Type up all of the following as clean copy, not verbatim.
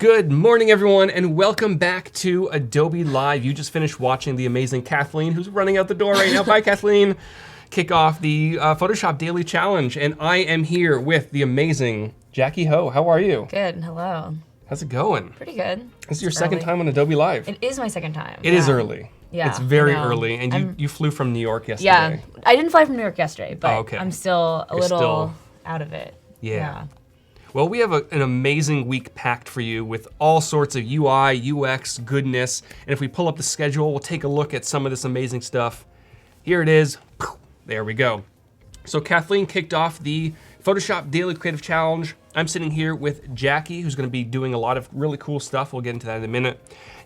Good morning, everyone, and welcome back to Adobe Live. You just finished watching the amazing Kathleen, who's running out the door right now. Bye, Kathleen. Kick off the Photoshop Daily Challenge, and I am here with the amazing Jackie Ho. How are you? Good, hello. How's it going? Pretty good. This is your second time on Adobe Live. It is my second time. It is early. Yeah. It's very early, and you flew from New York yesterday. Yeah, I didn't fly from New York yesterday, but okay. I'm still a little out of it. Yeah. Well, we have an amazing week packed for you with all sorts of UI, UX goodness. And if we pull up the schedule, we'll take a look at some of this amazing stuff. Here it is. There we go. So Kathleen kicked off the Photoshop Daily Creative Challenge. I'm sitting here with Jackie, who's gonna be doing a lot of really cool stuff. We'll get into that in a minute.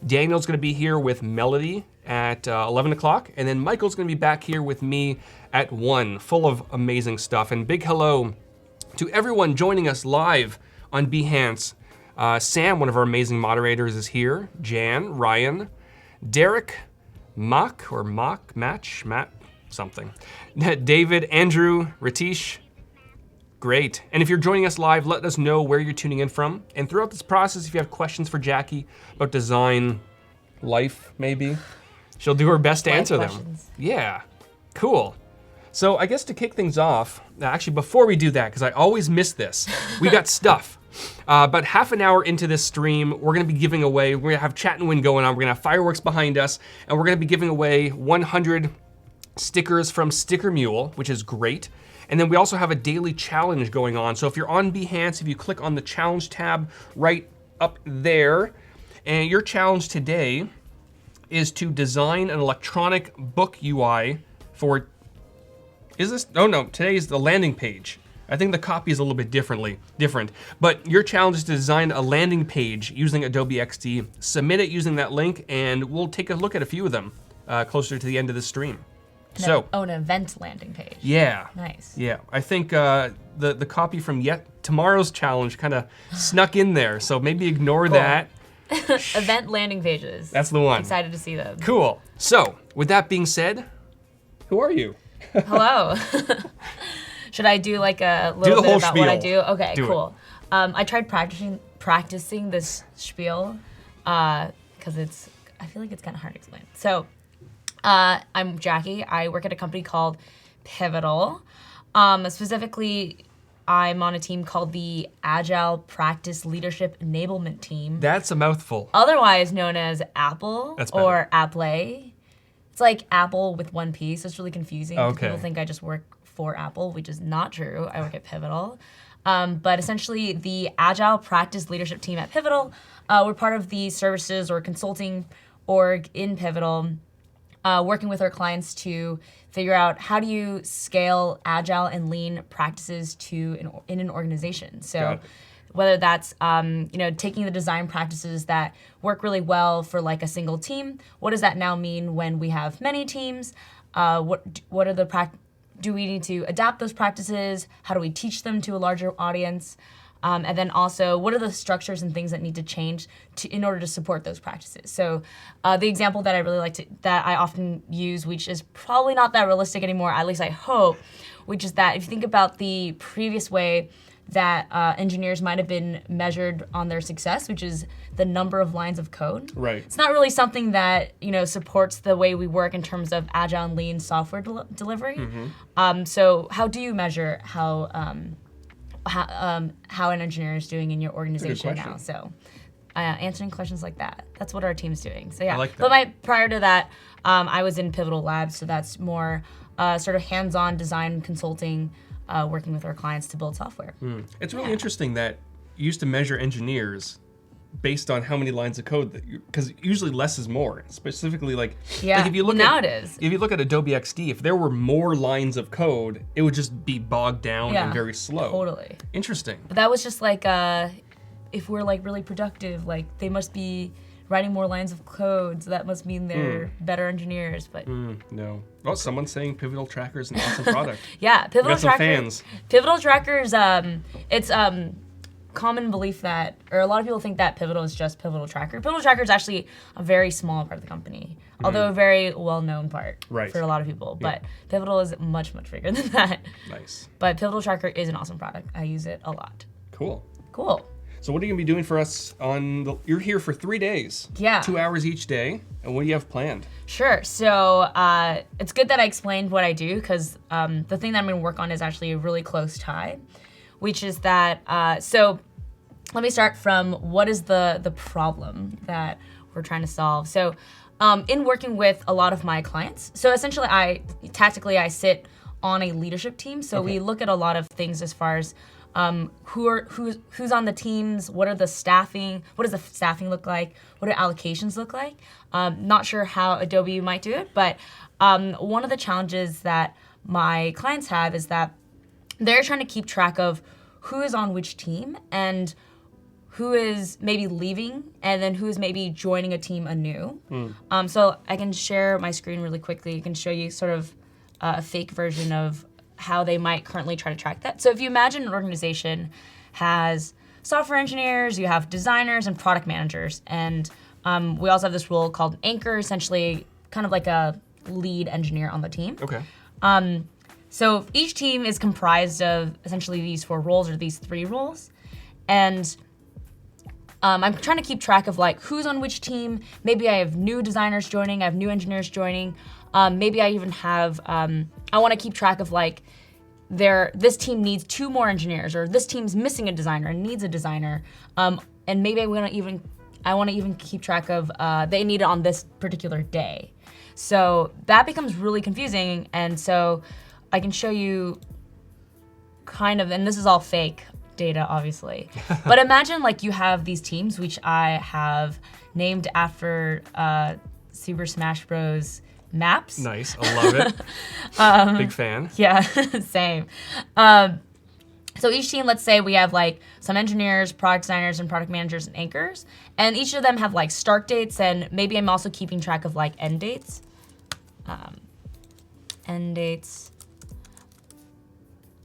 Daniel's gonna be here with Melody at 11 o'clock. And then Michael's gonna be back here with me at 1, full of amazing stuff. And big hello to everyone joining us live on Behance. Sam, one of our amazing moderators, is here. Jan, Ryan, Derek, Matt, something. David, Andrew, Ratish. Great. And if you're joining us live, let us know where you're tuning in from. And throughout this process, if you have questions for Jackie about design, life, maybe, she'll do her best to answer them. Yeah, cool. So I guess to kick things off, actually before we do that, because I always miss this, we got stuff. About half an hour into this stream, we're gonna be giving away, we're gonna have Chat and Win going on, we're gonna have fireworks behind us, and we're gonna be giving away 100 stickers from Sticker Mule, which is great. And then we also have a daily challenge going on. So if you're on Behance, if you click on the challenge tab right up there, and your challenge today is to design an electronic book UI for, oh no, today is the landing page. I think the copy is a little bit different. But your challenge is to design a landing page using Adobe XD. Submit it using that link, and we'll take a look at a few of them closer to the end of the stream. An event landing page. Yeah. Nice. Yeah, I think the copy from tomorrow's challenge kind of snuck in there, so maybe ignore that. Event landing pages. That's the one. Excited to see them. Cool. So, with that being said, who are you? Hello. Should I do like a little bit about what I do? Okay, cool. I tried practicing this spiel because I feel like it's kind of hard to explain. So I'm Jackie. I work at a company called Pivotal. Specifically, I'm on a team called the Agile Practice Leadership Enablement Team. That's a mouthful. Otherwise known as Apple or Apple. It's like Apple with one P, so it's really confusing. Okay. People think I just work for Apple, which is not true. I work at Pivotal. But essentially, the Agile Practice Leadership Team at Pivotal, we're part of the services or consulting org in Pivotal, working with our clients to figure out how do you scale Agile and Lean practices in an organization. So whether that's taking the design practices that work really well for like a single team, what does that now mean when we have many teams? What are the do we need to adapt those practices? How do we teach them to a larger audience? And then also, what are the structures and things that need to change in order to support those practices? So the example that I really that I often use, which is probably not that realistic anymore, at least I hope, which is that if you think about the previous way that engineers might have been measured on their success, which is the number of lines of code. Right. It's not really something that supports the way we work in terms of agile and lean software delivery. Mm-hmm. So how do you measure how an engineer is doing in your organization now? So answering questions like that. That's what our team's doing. So yeah. I like that. But prior to that, I was in Pivotal Labs, so that's more sort of hands-on design consulting. Working with our clients to build software. It's really interesting that you used to measure engineers based on how many lines of code, because usually less is more. Specifically, like if you look if you look at Adobe XD, if there were more lines of code, it would just be bogged down and very slow. Totally. Interesting. But that was just like if we're like really productive, like they must be writing more lines of code, so that must mean they're better engineers. But no. Oh, someone's saying Pivotal Tracker is an awesome product. Yeah, Pivotal Tracker. Fans. Pivotal Tracker's it's common belief that, or a lot of people think that Pivotal is just Pivotal Tracker. Pivotal Tracker is actually a very small part of the company, although a very well-known part for a lot of people. But Pivotal is much, much bigger than that. Nice. But Pivotal Tracker is an awesome product. I use it a lot. Cool. Cool. So what are you gonna be doing for us you're here for 3 days. Yeah. 2 hours each day. And what do you have planned? Sure. So it's good that I explained what I do, because the thing that I'm going to work on is actually a really close tie, which is that, so let me start from what is the problem that we're trying to solve. So in working with a lot of my clients, so essentially I sit on a leadership team. So we look at a lot of things as far as who's on the teams, what does the staffing look like, what do allocations look like. Not sure how Adobe might do it, but one of the challenges that my clients have is that they're trying to keep track of who is on which team and who is maybe leaving and then who is maybe joining a team anew. So I can share my screen really quickly. I can show you sort of a fake version of how they might currently try to track that. So if you imagine an organization has software engineers, you have designers and product managers, and we also have this role called anchor, essentially kind of like a lead engineer on the team. Okay. So each team is comprised of essentially these 4 roles or these 3 roles, and I'm trying to keep track of like who's on which team. Maybe I have new designers joining, I have new engineers joining. Maybe I even have, I want to keep track of like this team needs 2 more engineers, or this team's missing a designer and needs a designer. And maybe I want to even keep track of they need it on this particular day. So that becomes really confusing. And so I can show you kind of, and this is all fake data, obviously. But imagine like you have these teams, which I have named after Super Smash Bros. Maps. Nice, I love it. Big fan. Yeah, same. So each team, let's say we have like some engineers, product designers, and product managers and anchors, and each of them have like start dates, and maybe I'm also keeping track of like end dates.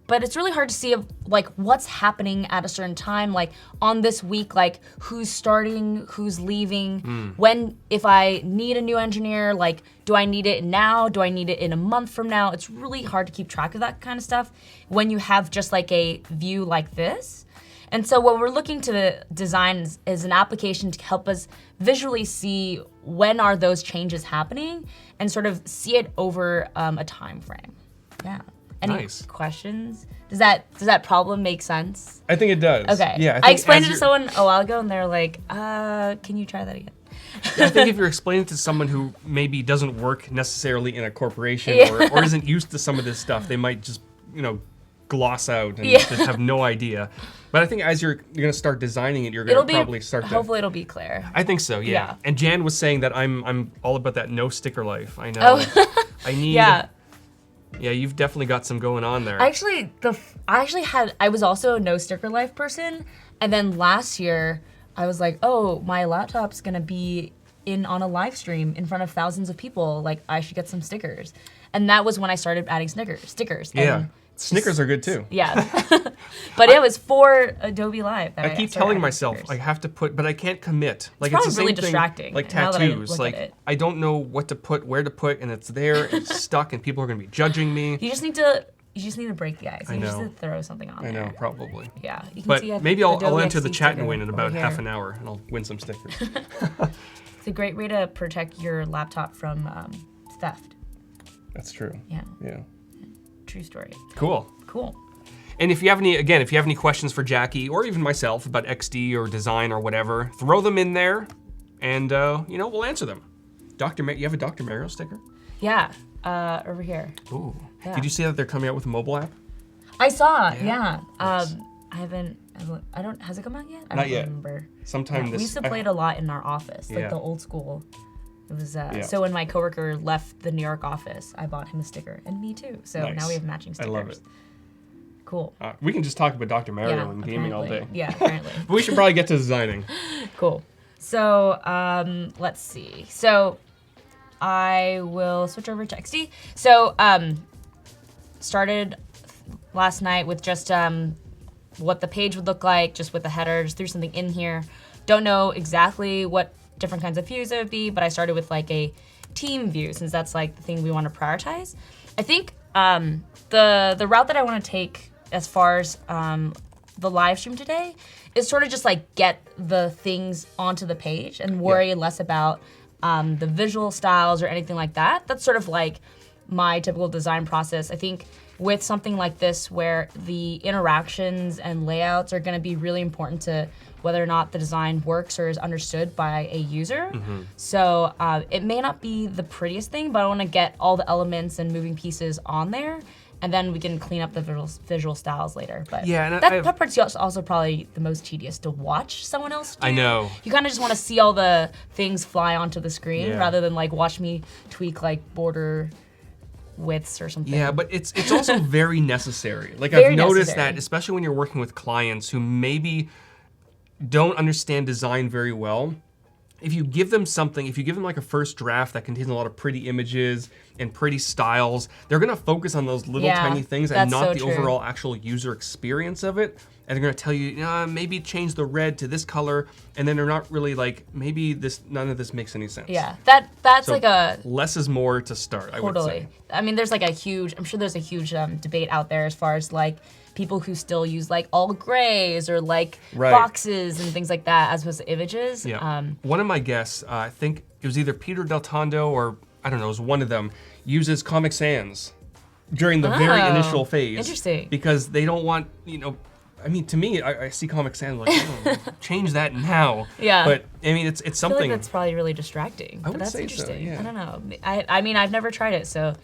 But it's really hard to see like what's happening at a certain time, like on this week, like who's starting, who's leaving, when, if I need a new engineer, like do I need it now? Do I need it in a month from now? It's really hard to keep track of that kind of stuff when you have just like a view like this. And so what we're looking to design is an application to help us visually see when are those changes happening and sort of see it over a time frame. Yeah. Any questions? Does that problem make sense? I think it does. Okay. Yeah. I explained it to someone a while ago, and they're like, can you try that again? I think if you're explaining to someone who maybe doesn't work necessarily in a corporation or isn't used to some of this stuff, they might just, gloss out and just have no idea. But I think as you're going to start designing it, you're going to probably start to... Hopefully it'll be clear. I think so, yeah. And Jan was saying that I'm all about that no sticker life. I know. Oh. I need... Yeah, you've definitely got some going on there. I was also a no sticker life person, and then last year I was like, oh, my laptop's gonna be on a live stream in front of thousands of people. Like, I should get some stickers, and that was when I started adding stickers. Yeah, stickers are good too. Yeah, but it was for Adobe Live. I keep telling myself I have to put, but I can't commit. Like it's the same really thing, distracting. like tattoos. Like I don't know what to put, where to put, and it's there, it's stuck, and people are gonna be judging me. You just need to break the ice. You just need to throw something on there. I know, probably. Yeah, you can but see maybe I'll Adobe enter the XD chat and win in about here. half an hour, and I'll win some stickers. It's a great way to protect your laptop from theft. That's true. Yeah. True story. Cool. And if you have any questions for Jackie or even myself about XD or design or whatever, throw them in there, and we'll answer them. You have a Dr. Mario sticker? Yeah, over here. Ooh. Yeah. Did you see that they're coming out with a mobile app? I saw. Yeah. Nice. Has it come out yet? I Not don't yet. remember. Sometime We used to play it a lot in our office, like the old school. It was so when my coworker left the New York office, I bought him a sticker, and me too. So now we have matching stickers. I love it. Cool. We can just talk about Dr. Mario and gaming all day. Yeah, apparently. But we should probably get to designing. Cool. So let's see. So I will switch over to XD. So started last night with just what the page would look like, just with the header, just threw something in here. Don't know exactly what different kinds of views it would be, but I started with like a team view since that's like the thing we want to prioritize. I think the route that I want to take as far as the live stream today is sort of just like get the things onto the page and worry less about the visual styles or anything like that. That's sort of like my typical design process. I think with something like this where the interactions and layouts are going to be really important to whether or not the design works or is understood by a user. So it may not be the prettiest thing, but I want to get all the elements and moving pieces on there, and then we can clean up the visual styles later. But that part's also probably the most tedious to watch someone else do. I know. You kind of just want to see all the things fly onto the screen rather than like watch me tweak like border widths or something. Yeah, but it's also very necessary. Like Very I've noticed necessary. that, especially when you're working with clients who maybe don't understand design very well. If you give them something, if you give them like a first draft that contains a lot of pretty images and pretty styles, they're gonna focus on those little tiny things and not the overall actual user experience of it. And they're gonna tell you, maybe change the red to this color, and then they're not really like, maybe none of this makes any sense. Yeah, that's So like a less is more to start, I would say. I mean, there's like I'm sure there's a huge debate out there as far as like people who still use like all grays or like boxes and things like that as opposed to images. Yeah. One of my guests, I think it was either Peter Del Tondo or I don't know, it was one of them, uses Comic Sans during the very initial phase. Interesting. Because they don't want, I mean, to me, I see Comic Sans like, change that now. Yeah. But I mean, it's I feel something. like that's probably really distracting. I would but that's say interesting. so, yeah. I don't know. I mean, I've never tried it, so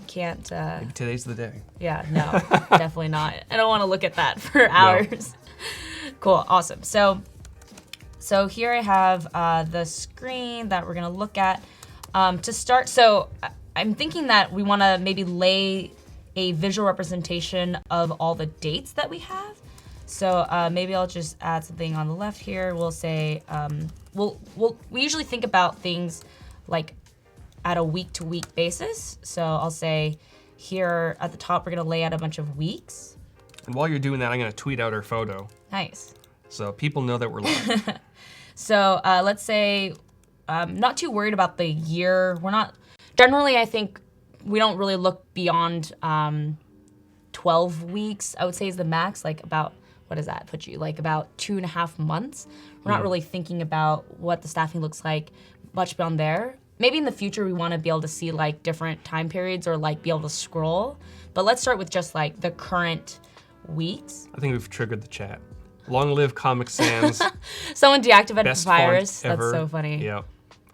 can't. Maybe today's the day. Yeah, no, definitely not. I don't want to look at that for hours. Cool, awesome. So here I have the screen that we're gonna look at. To start, so I'm thinking that we want to maybe lay a visual representation of all the dates that we have. So maybe I'll just add something on the left here. We'll say, we usually think about things like at a week-to-week basis. So I'll say here at the top, we're gonna lay out a bunch of weeks. And while you're doing that, I'm gonna tweet out our photo. Nice. So people know that we're live. So let's say, not too worried about the year. We're not, generally I think we don't really look beyond 12 weeks, I would say is the max, like about, what does that put you? Like about 2.5 months. We're not really thinking about what the staffing looks like much beyond there. Maybe in the future we want to be able to see like different time periods or like be able to scroll. But let's start with just like the current weeks. I think we've triggered the chat. Long live Comic Sans. Someone deactivated Best Papyrus. font ever. That's so funny. Yeah.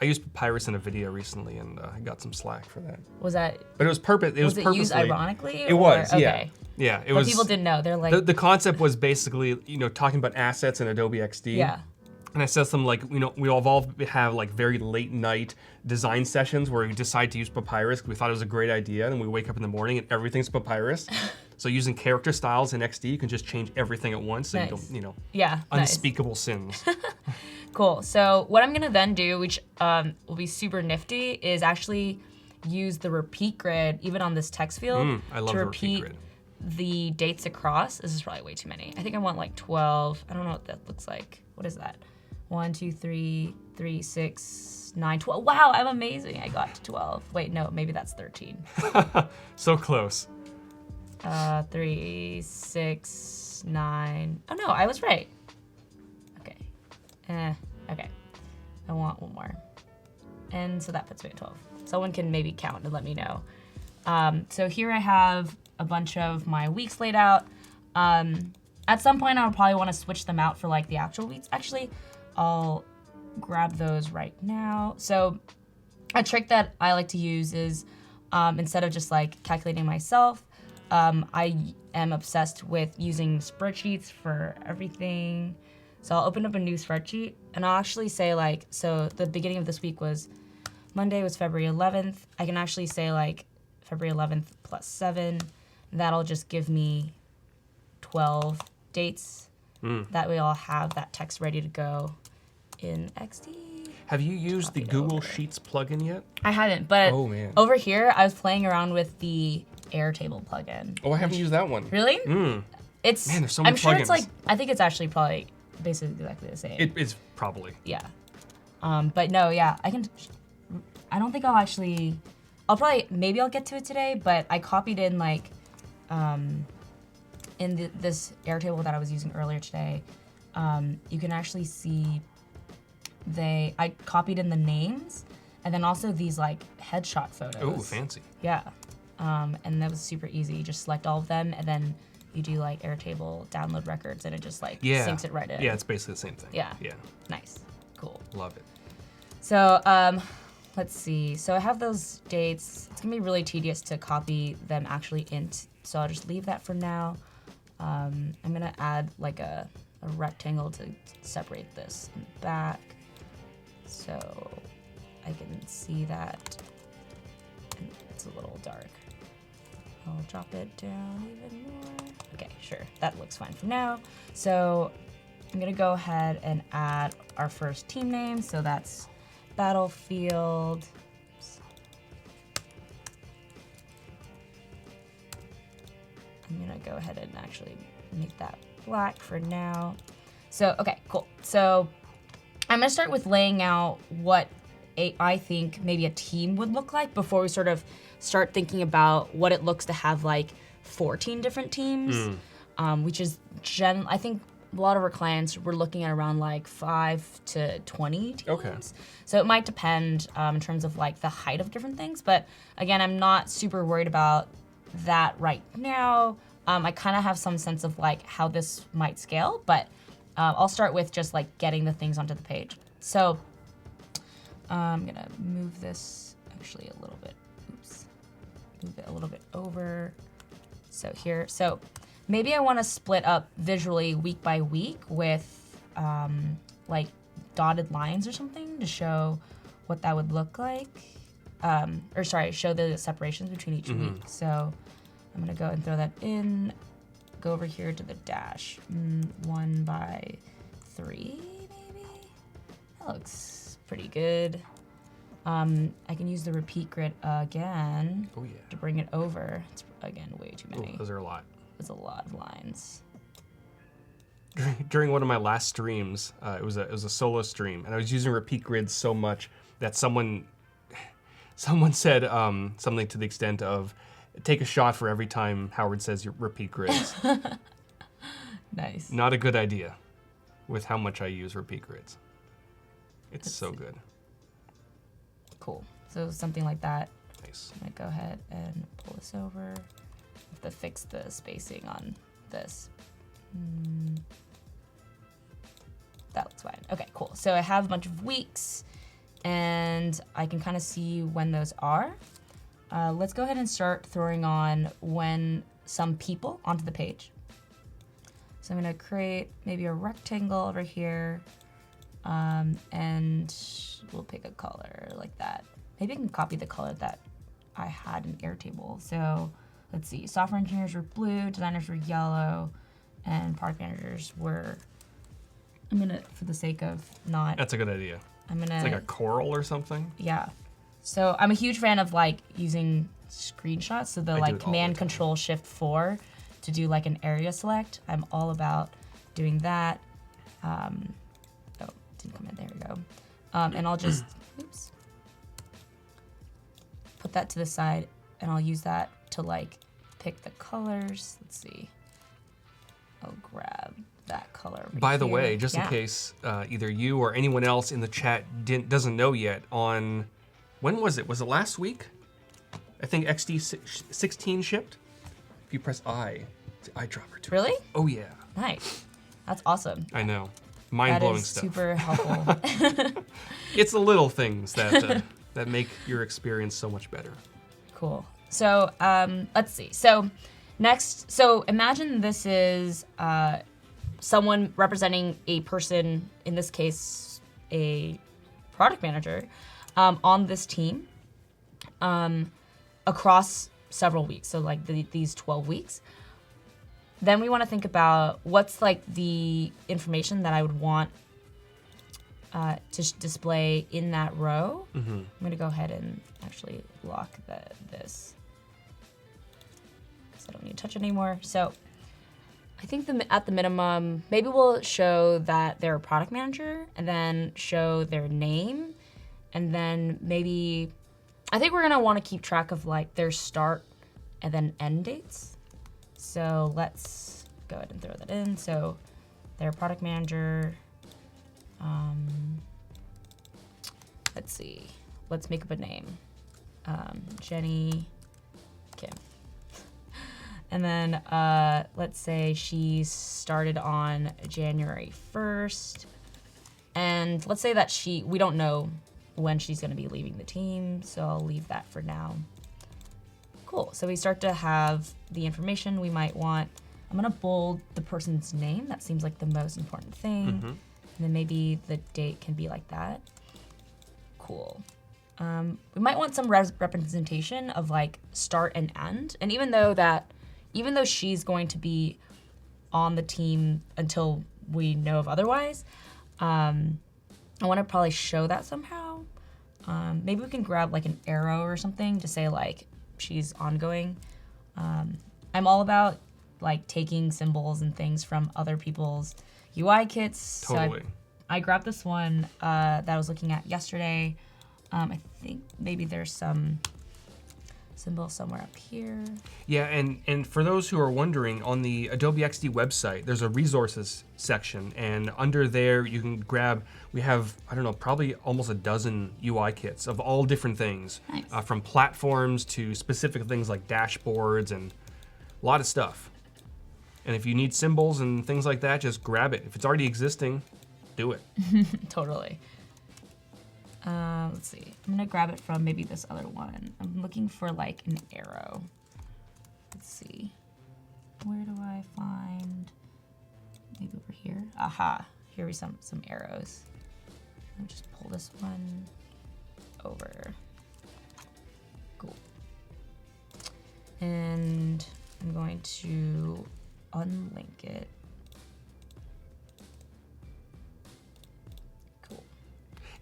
I used Papyrus in a video recently and I got some slack for that. Was that? But it was purpose. It was it purposely. used ironically? It was. Yeah. Okay. Yeah. It But was. people didn't know. They're like. The concept was basically, talking about assets in Adobe XD. Yeah. And I said something like, we all have like very late night design sessions where we decide to use Papyrus because we thought it was a great idea, and we wake up in the morning and everything's Papyrus. So using character styles in XD, you can just change everything at once, so Nice. you don't, Yeah. unspeakable sins. Cool. So what I'm gonna then do, which will be super nifty, is actually use the repeat grid even on this text field I love to the repeat repeat grid. the dates across. This is probably way too many. I think I want like 12. I don't know what that looks like. What is that? 1, 2, 3, 6, 9, 12. Wow, I'm amazing. I got to 12. Wait, no, maybe that's 13. So close. 3, 6, 9. Oh no, I was right. Okay. Okay. I want one more. And so that puts me at 12. Someone can maybe count and let me know. So here I have a bunch of my weeks laid out. At some point, I'll probably want to switch them out for like the actual weeks. Actually, I'll grab those right now. So a trick that I like to use is instead of just like calculating myself, I am obsessed with using spreadsheets for everything. So I'll open up a new spreadsheet and I'll actually say like, so the beginning of this week was, Monday was February 11th. I can actually say like February 11th plus 7. That'll just give me 12 dates. That way I'll have that text ready to go in XD. Have you used the Google Sheets plugin yet? I haven't, but Oh, man. over here I was playing around with the Airtable plugin. Oh, I haven't used that one. Really? It's. Man, there's so many I'm sure plugins. it's like. I think it's actually probably basically exactly the same. It is probably. Yeah. But no, yeah, I can. I don't think I'll actually. Maybe I'll get to it today, but I copied in like, in this Airtable that I was using earlier today, you can actually see I copied in the names and then also these like headshot photos. Oh, fancy. Yeah. And that was super easy. You just select all of them and then you do like Airtable download records and it just like syncs it right in. Yeah, it's basically the same thing. Yeah. Yeah. Nice. Cool. Love it. So let's see. So I have those dates. It's gonna be really tedious to copy them actually so I'll just leave that for now. I'm gonna add like a rectangle to separate this in the back so I can see that. And it's a little dark. I'll drop it down even more. Okay, sure, that looks fine for now. So I'm gonna go ahead and add our first team name. So that's Battlefield. I'm gonna go ahead and actually make that black for now. So, okay, cool. So I'm gonna start with laying out what I think maybe a team would look like before we sort of start thinking about what it looks to have like 14 different teams, which is I think a lot of our clients we're looking at around like 5 to 20 teams. Okay. So it might depend in terms of like the height of different things, but again, I'm not super worried about that right now. I kind of have some sense of like how this might scale, but I'll start with just like getting the things onto the page. So I'm gonna move this actually a little bit. Oops. Move it a little bit over. So here. So maybe I want to split up visually week by week with like dotted lines or something to show what that would look like. Or sorry, show the separations between each week. So I'm gonna go and throw that in. Go over here to the dash. 1 by 3, maybe? That looks pretty good. I can use the repeat grid again to bring it over. It's, again, way too many. Ooh, those are a lot. It's a lot of lines. During one of my last streams, it was a solo stream, and I was using repeat grids so much that someone said something to the extent of, take a shot for every time Howard says you repeat grids. Nice. Not a good idea with how much I use repeat grids. It's so good. Cool. So something like that. Nice. I'm gonna go ahead and pull this over. I have to fix the spacing on this. That looks fine. Okay, cool. So I have a bunch of weeks and I can kind of see when those are. Let's go ahead and start throwing on some people onto the page. So I'm gonna create maybe a rectangle over here, and we'll pick a color like that. Maybe I can copy the color that I had in Airtable. So let's see, software engineers were blue, designers were yellow, and product managers were, for the sake of not. That's a good idea. It's like a coral or something. Yeah. So I'm a huge fan of like using screenshots. So the like Command Control Shift 4 to do like an area select. I'm all about doing that. Oh, didn't come in. There we go. And I'll just put that to the side, and I'll use that to like pick the colors. Let's see. I'll grab that color. By the way, just in case either you or anyone else in the chat doesn't know yet, on when was it? Was it last week? I think XD 16 shipped. If you press I, it's the eyedropper too. Really? Oh yeah. Nice. That's awesome. I know. Mind-blowing That is stuff. super helpful. It's the little things that that make your experience so much better. Cool. So let's see. So next, imagine this is someone representing a person, in this case, a product manager, on this team across several weeks. So like these 12 weeks. Then we want to think about what's like the information that I would want to display in that row. I'm going to go ahead and actually lock this because I don't need to touch it anymore. So I think at the minimum, maybe we'll show that they're a product manager and then show their name. And then maybe, I think we're going to want to keep track of like their start and then end dates. So let's go ahead and throw that in. So their product manager, let's see, let's make up a name. Jenny Kim. And then let's say she started on January 1st. And let's say that we don't know when she's gonna be leaving the team, so I'll leave that for now. Cool, so we start to have the information we might want. I'm gonna bold the person's name. That seems like the most important thing. And then maybe the date can be like that. Cool. We might want some representation of like start and end. And even though she's going to be on the team until we know of otherwise, I wanna probably show that somehow. Maybe we can grab like an arrow or something to say like she's ongoing. I'm all about like taking symbols and things from other people's UI kits. Totally. So I grabbed this one that I was looking at yesterday. I think maybe there's some symbol somewhere up here. Yeah, and for those who are wondering, on the Adobe XD website, there's a resources section, and under there you can grab, we have, I don't know, probably almost a dozen UI kits of all different things. Nice. From platforms to specific things like dashboards and a lot of stuff. And if you need symbols and things like that, just grab it. If it's already existing, do it. Totally. Let's see. I'm gonna grab it from maybe this other one. I'm looking for like an arrow. Let's see. Where do I find? Maybe over here. Aha. Here are some arrows. Let me just pull this one over. Cool. And I'm going to unlink it.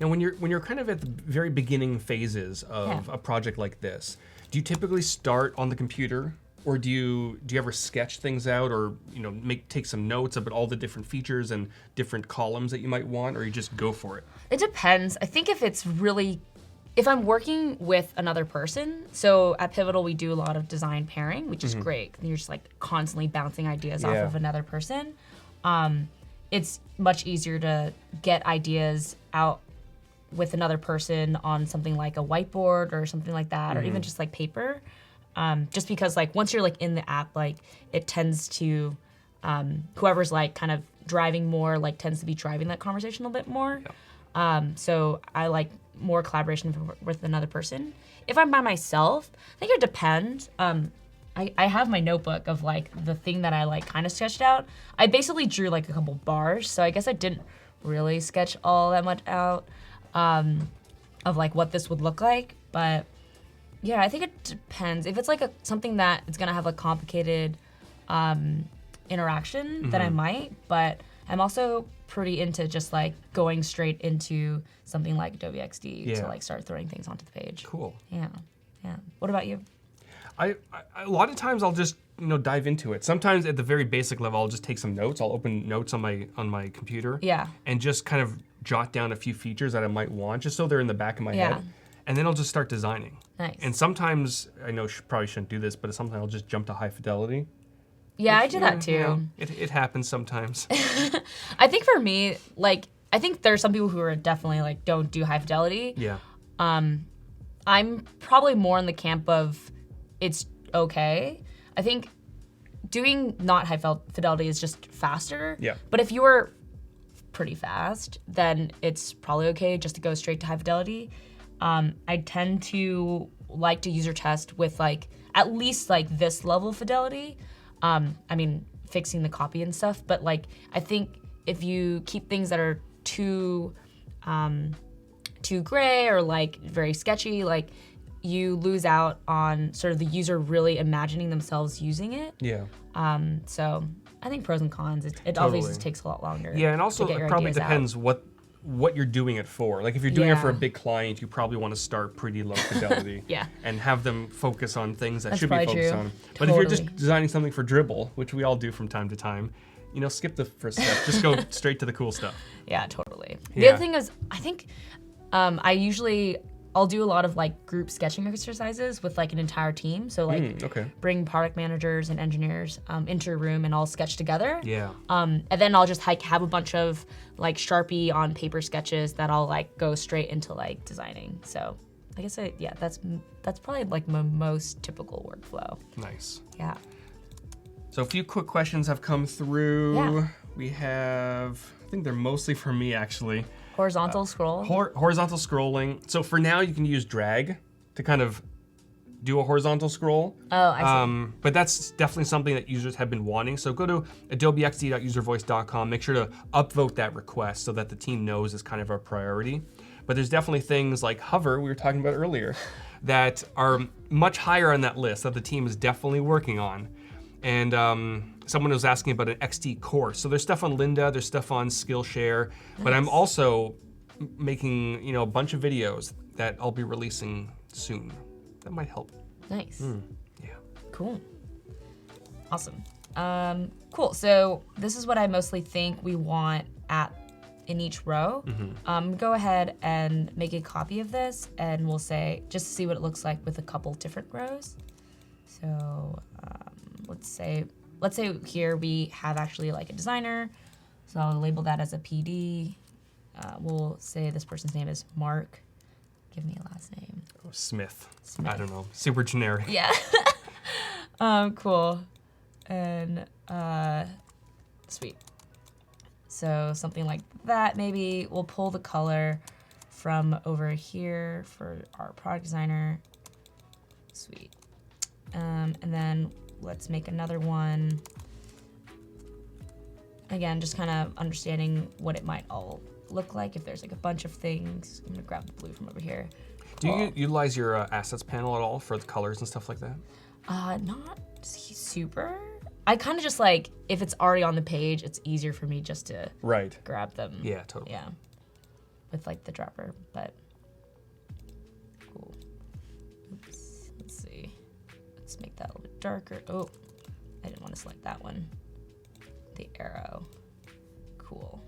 Now, when you're kind of at the very beginning phases of a project like this, do you typically start on the computer, or do you ever sketch things out, or take some notes about all the different features and different columns that you might want, or you just go for it? It depends. I think if I'm working with another person, so at Pivotal we do a lot of design pairing, which is great. You're just like constantly bouncing ideas off of another person. It's much easier to get ideas out with another person on something like a whiteboard or something like that, or even just like paper. Just because like once you're like in the app, like it tends to, whoever's like kind of driving more, like tends to be driving that conversation a little bit more. So I like more collaboration with another person. If I'm by myself, I think it depends. I have my notebook of like the thing that I like kind of sketched out. I basically drew like a couple bars, so I guess I didn't really sketch all that much out of like what this would look like. But yeah, I think it depends. If it's like something that it's gonna have a complicated interaction, then I might. But I'm also pretty into just like going straight into something like Adobe XD to like start throwing things onto the page. Cool. Yeah. What about you? I a lot of times I'll just dive into it. Sometimes at the very basic level, I'll just take some notes. I'll open notes on my computer. And just kind of jot down a few features that I might want, just so they're in the back of my head. And then I'll just start designing. Nice. And sometimes, I know probably shouldn't do this, but sometimes I'll just jump to high fidelity. Yeah, I do that too. It happens sometimes. I think for me, like, I think there's some people who are definitely like, don't do high fidelity. Yeah. I'm probably more in the camp of it's okay. I think doing not high fidelity is just faster. Yeah. But if you were pretty fast, then it's probably okay just to go straight to high fidelity. I tend to like to user test with like at least like this level of fidelity. I mean, fixing the copy and stuff, but like I think if you keep things that are too gray or like very sketchy, like you lose out on sort of the user really imagining themselves using it. Yeah. So I think pros and cons. It Totally. obviously just takes a lot longer. Yeah, and also to get it your probably ideas depends out. what you're doing it for. Like if you're doing it for a big client, you probably want to start pretty low fidelity. Yeah. And have them focus on things that That's should be probably focused true. on. But if you're just Totally. designing something for Dribble, which we all do from time to time, skip the first step. Just go straight to the cool stuff. Yeah, totally. Yeah. The other thing is, I think I usually I'll do a lot of like group sketching exercises with like an entire team. So like bring product managers and engineers into a room and all sketch together. Yeah. And then I'll just like have a bunch of like Sharpie on paper sketches that I'll like go straight into like designing. So I guess that's probably like my most typical workflow. Nice. Yeah. So a few quick questions have come through. Yeah. We have, I think they're mostly for me actually. Horizontal scroll. Horizontal scrolling. So for now, you can use drag to kind of do a horizontal scroll. Oh, I see. But that's definitely something that users have been wanting. So go to adobeXD.uservoice.com. Make sure to upvote that request so that the team knows it's kind of our priority. But there's definitely things like hover, we were talking about earlier, that are much higher on that list that the team is definitely working on. And someone was asking about an XD course. So there's stuff on Lynda, there's stuff on Skillshare, but I'm also making a bunch of videos that I'll be releasing soon. That might help. Nice. Yeah. Cool. Awesome. Cool. So this is what I mostly think we want in each row. Go ahead and make a copy of this, and we'll say just to see what it looks like with a couple different rows. So let's say here we have actually like a designer. So I'll label that as a PD. We'll say this person's name is Mark. Give me a last name. Oh, Smith. I don't know. Super generic. Yeah. Cool. And sweet. So something like that. Maybe we'll pull the color from over here for our product designer. Sweet. And then let's make another one. Again, just kind of understanding what it might all look like if there's like a bunch of things. I'm gonna grab the blue from over here. Do you utilize your assets panel at all for the colors and stuff like that? Not super. I kind of just like, if it's already on the page, it's easier for me just to grab them. Yeah, totally. Yeah, with like the dropper, but cool. Oops, let's see. Let's make that a little bit darker. Oh, I didn't want to select that one. The arrow. Cool.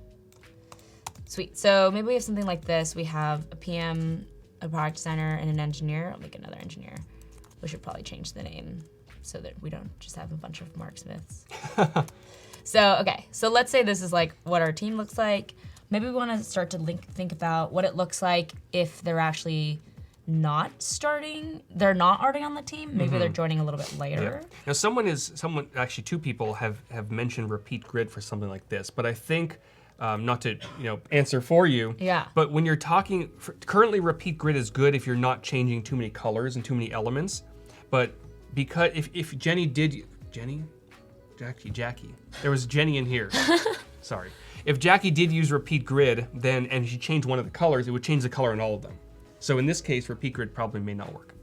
Sweet. So maybe we have something like this. We have a PM, a product designer, and an engineer. I'll make another engineer. We should probably change the name so that we don't just have a bunch of Mark Smiths. Okay. So let's say this is like what our team looks like. Maybe we want to start to think about what it looks like if they're actually they're not already on the team. Maybe they're joining a little bit later. Yeah. Now actually two people have mentioned repeat grid for something like this, but I think, not to answer for you, but when you're talking, currently repeat grid is good if you're not changing too many colors and too many elements, but because if Jackie, there was Jenny in here, sorry. If Jackie did use repeat grid, and she changed one of the colors, it would change the color on all of them. So in this case, repeat grid probably may not work.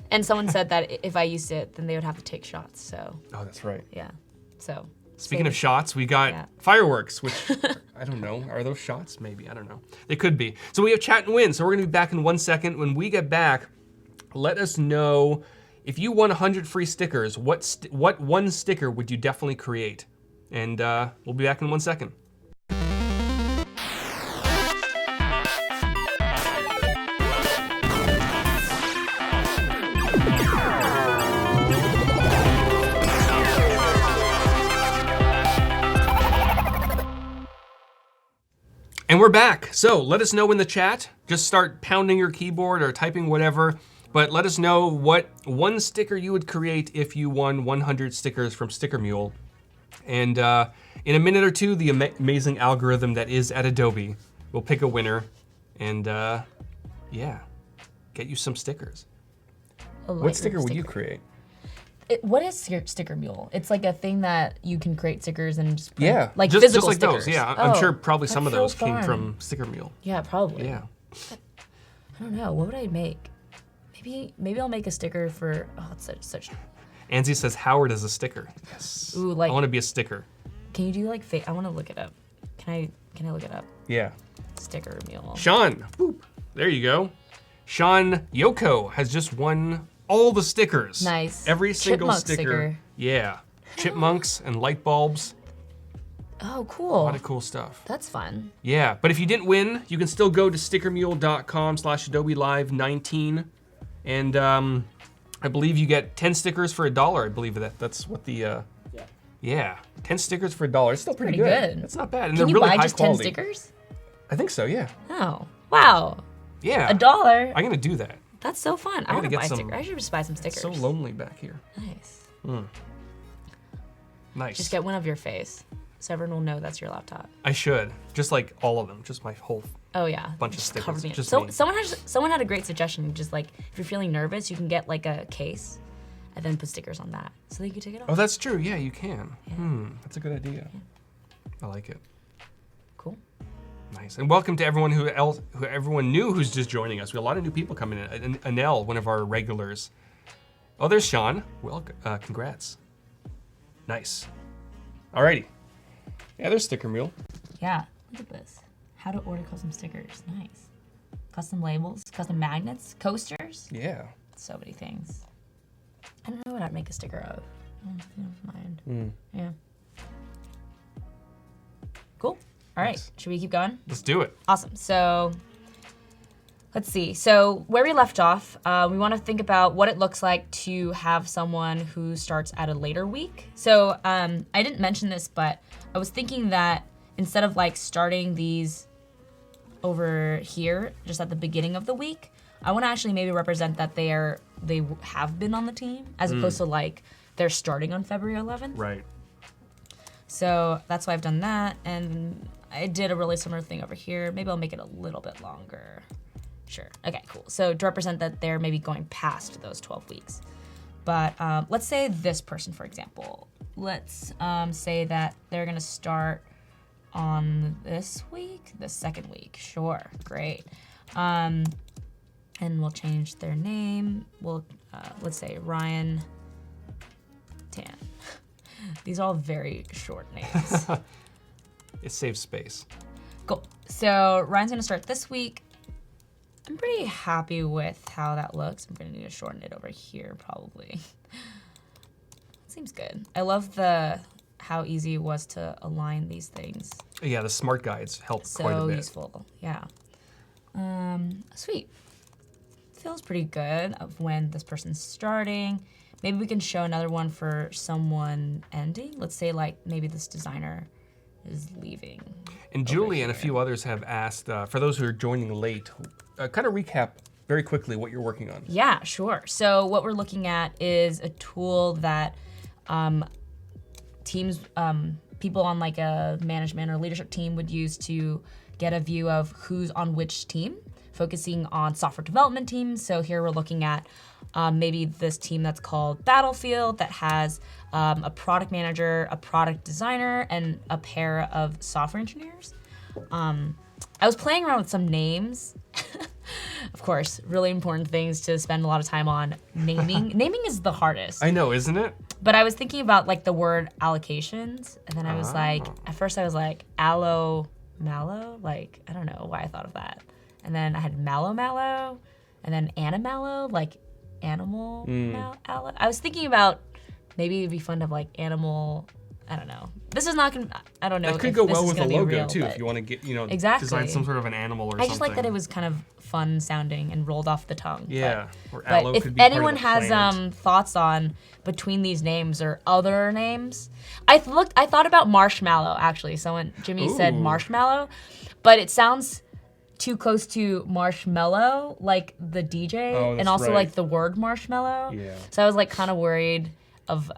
And someone said that if I used it, then they would have to take shots, so. Oh, that's right. Yeah, so. Speaking of shots, we got fireworks, which I don't know. Are those shots? Maybe, I don't know. They could be. So we have chat and win. So we're gonna be back in 1 second. When we get back, let us know if you won 100 free stickers, what one sticker would you definitely create? And we'll be back in 1 second. And we're back. So let us know in the chat. Just start pounding your keyboard or typing whatever, but let us know what one sticker you would create if you won 100 stickers from Sticker Mule. And in a minute or two, the amazing algorithm that is at Adobe will pick a winner and yeah, get you some stickers. What sticker would you create? What is Sticker Mule? It's like a thing that you can create stickers and just like physical just like stickers. Those. Yeah, I'm sure probably some of those came from Sticker Mule. Yeah, probably. Yeah. I don't know. What would I make? Maybe I'll make a sticker for. Oh, it's such. Anzi says Howard is a sticker. Yes. Ooh, like. I want to be a sticker. Can you do like fake? I want to look it up. Can I look it up? Yeah. Sticker Mule. Sean. Boop. There you go. Sean Yoko has just won all the stickers. Nice. Every single Chipmunk sticker. Yeah. Chipmunks and light bulbs. Oh, A cool. lot of cool stuff. That's fun. Yeah, but if you didn't win, you can still go to stickermule.com/Adobe Live 19, and I believe you get 10 stickers for $1. I believe that's what the yeah, 10 stickers for $1. It's still pretty good. It's not bad, and Can they're you really buy high just quality. 10 stickers? I think so. Yeah. Oh, wow. Yeah. $1. I'm gonna do that. That's so fun. I gotta want to get buy some- stickers. I should just buy some stickers. It's so lonely back here. Nice. Nice. Just get one of your face, so everyone will know that's your laptop. I should. Just like all of them. Just my whole. Oh yeah. Bunch of Just stickers. cover me in- Just so me. someone had a great suggestion. Just like if you're feeling nervous, you can get like a case, and then put stickers on that, so that you can take it off. Oh, that's true. Yeah, you can. That's a good idea. I like it. Cool. Nice. And welcome to everyone who everyone new who's just joining us. We have a lot of new people coming in. Anel, one of our regulars. Oh, there's Sean. Welcome. Congrats. Nice. Alrighty. Yeah, there's Sticker Mule. Yeah. Look at this. How to order custom stickers. Nice. Custom labels, custom magnets, coasters. Yeah. So many things. I don't know what I'd make a sticker of. Never mind. Yeah. Cool. All right. Nice. Should we keep going? Let's do it. Awesome. So let's see. So where we left off, we want to think about what it looks like to have someone who starts at a later week. So I didn't mention this, but I was thinking that instead of like starting these over here, just at the beginning of the week, I want to actually maybe represent that they have been on the team, as opposed to like they're starting on February 11th. Right. So that's why I've done that, and I did a really similar thing over here. Maybe I'll make it a little bit longer. Sure. Okay, cool. So to represent that they're maybe going past those 12 weeks. But let's say this person, for example. Let's say that they're gonna start on this week, the second week. Sure, great. And we'll change their name. We'll, let's say Ryan Tan. These are all very short names. It saves space. Cool. So Ryan's gonna start this week. I'm pretty happy with how that looks. I'm gonna need to shorten it over here probably. Seems good. I love how easy it was to align these things. Yeah, the smart guides help quite a So bit. useful. Yeah. Sweet. Feels pretty good of when this person's starting. Maybe we can show another one for someone ending. Let's say like maybe this designer is leaving. And Julie and a few others have asked, for those who are joining late, kind of recap very quickly what you're working on. Yeah, sure. So what we're looking at is a tool that teams, people on like a management or leadership team would use to get a view of who's on which team, focusing on software development teams. So here we're looking at maybe this team that's called Battlefield that has a product manager, a product designer, and a pair of software engineers. I was playing around with some names. Of course, really important things to spend a lot of time on. Naming. Naming is the hardest. I know, isn't it? But I was thinking about like the word allocations, and then I was like, at first I was like mallow, like I don't know why I thought of that. And then I had mallow, and then animallow, like animal mallow. I was thinking about maybe it'd be fun to have like animal. I don't know. This is not gonna. I don't know. That could if go this well is with a gonna be logo real, too, but if you want to get, Exactly. design some sort of an animal or something. I just like that it was kind of fun sounding and rolled off the tongue. Yeah, or But aloe if could be part of anyone the has plant. thoughts on between these names or other names, I thought about marshmallow actually. Jimmy said Ooh. marshmallow, but it sounds too close to marshmallow, like the DJ, Oh, and that's also right. like the word marshmallow. Yeah. So I was like kind of worried of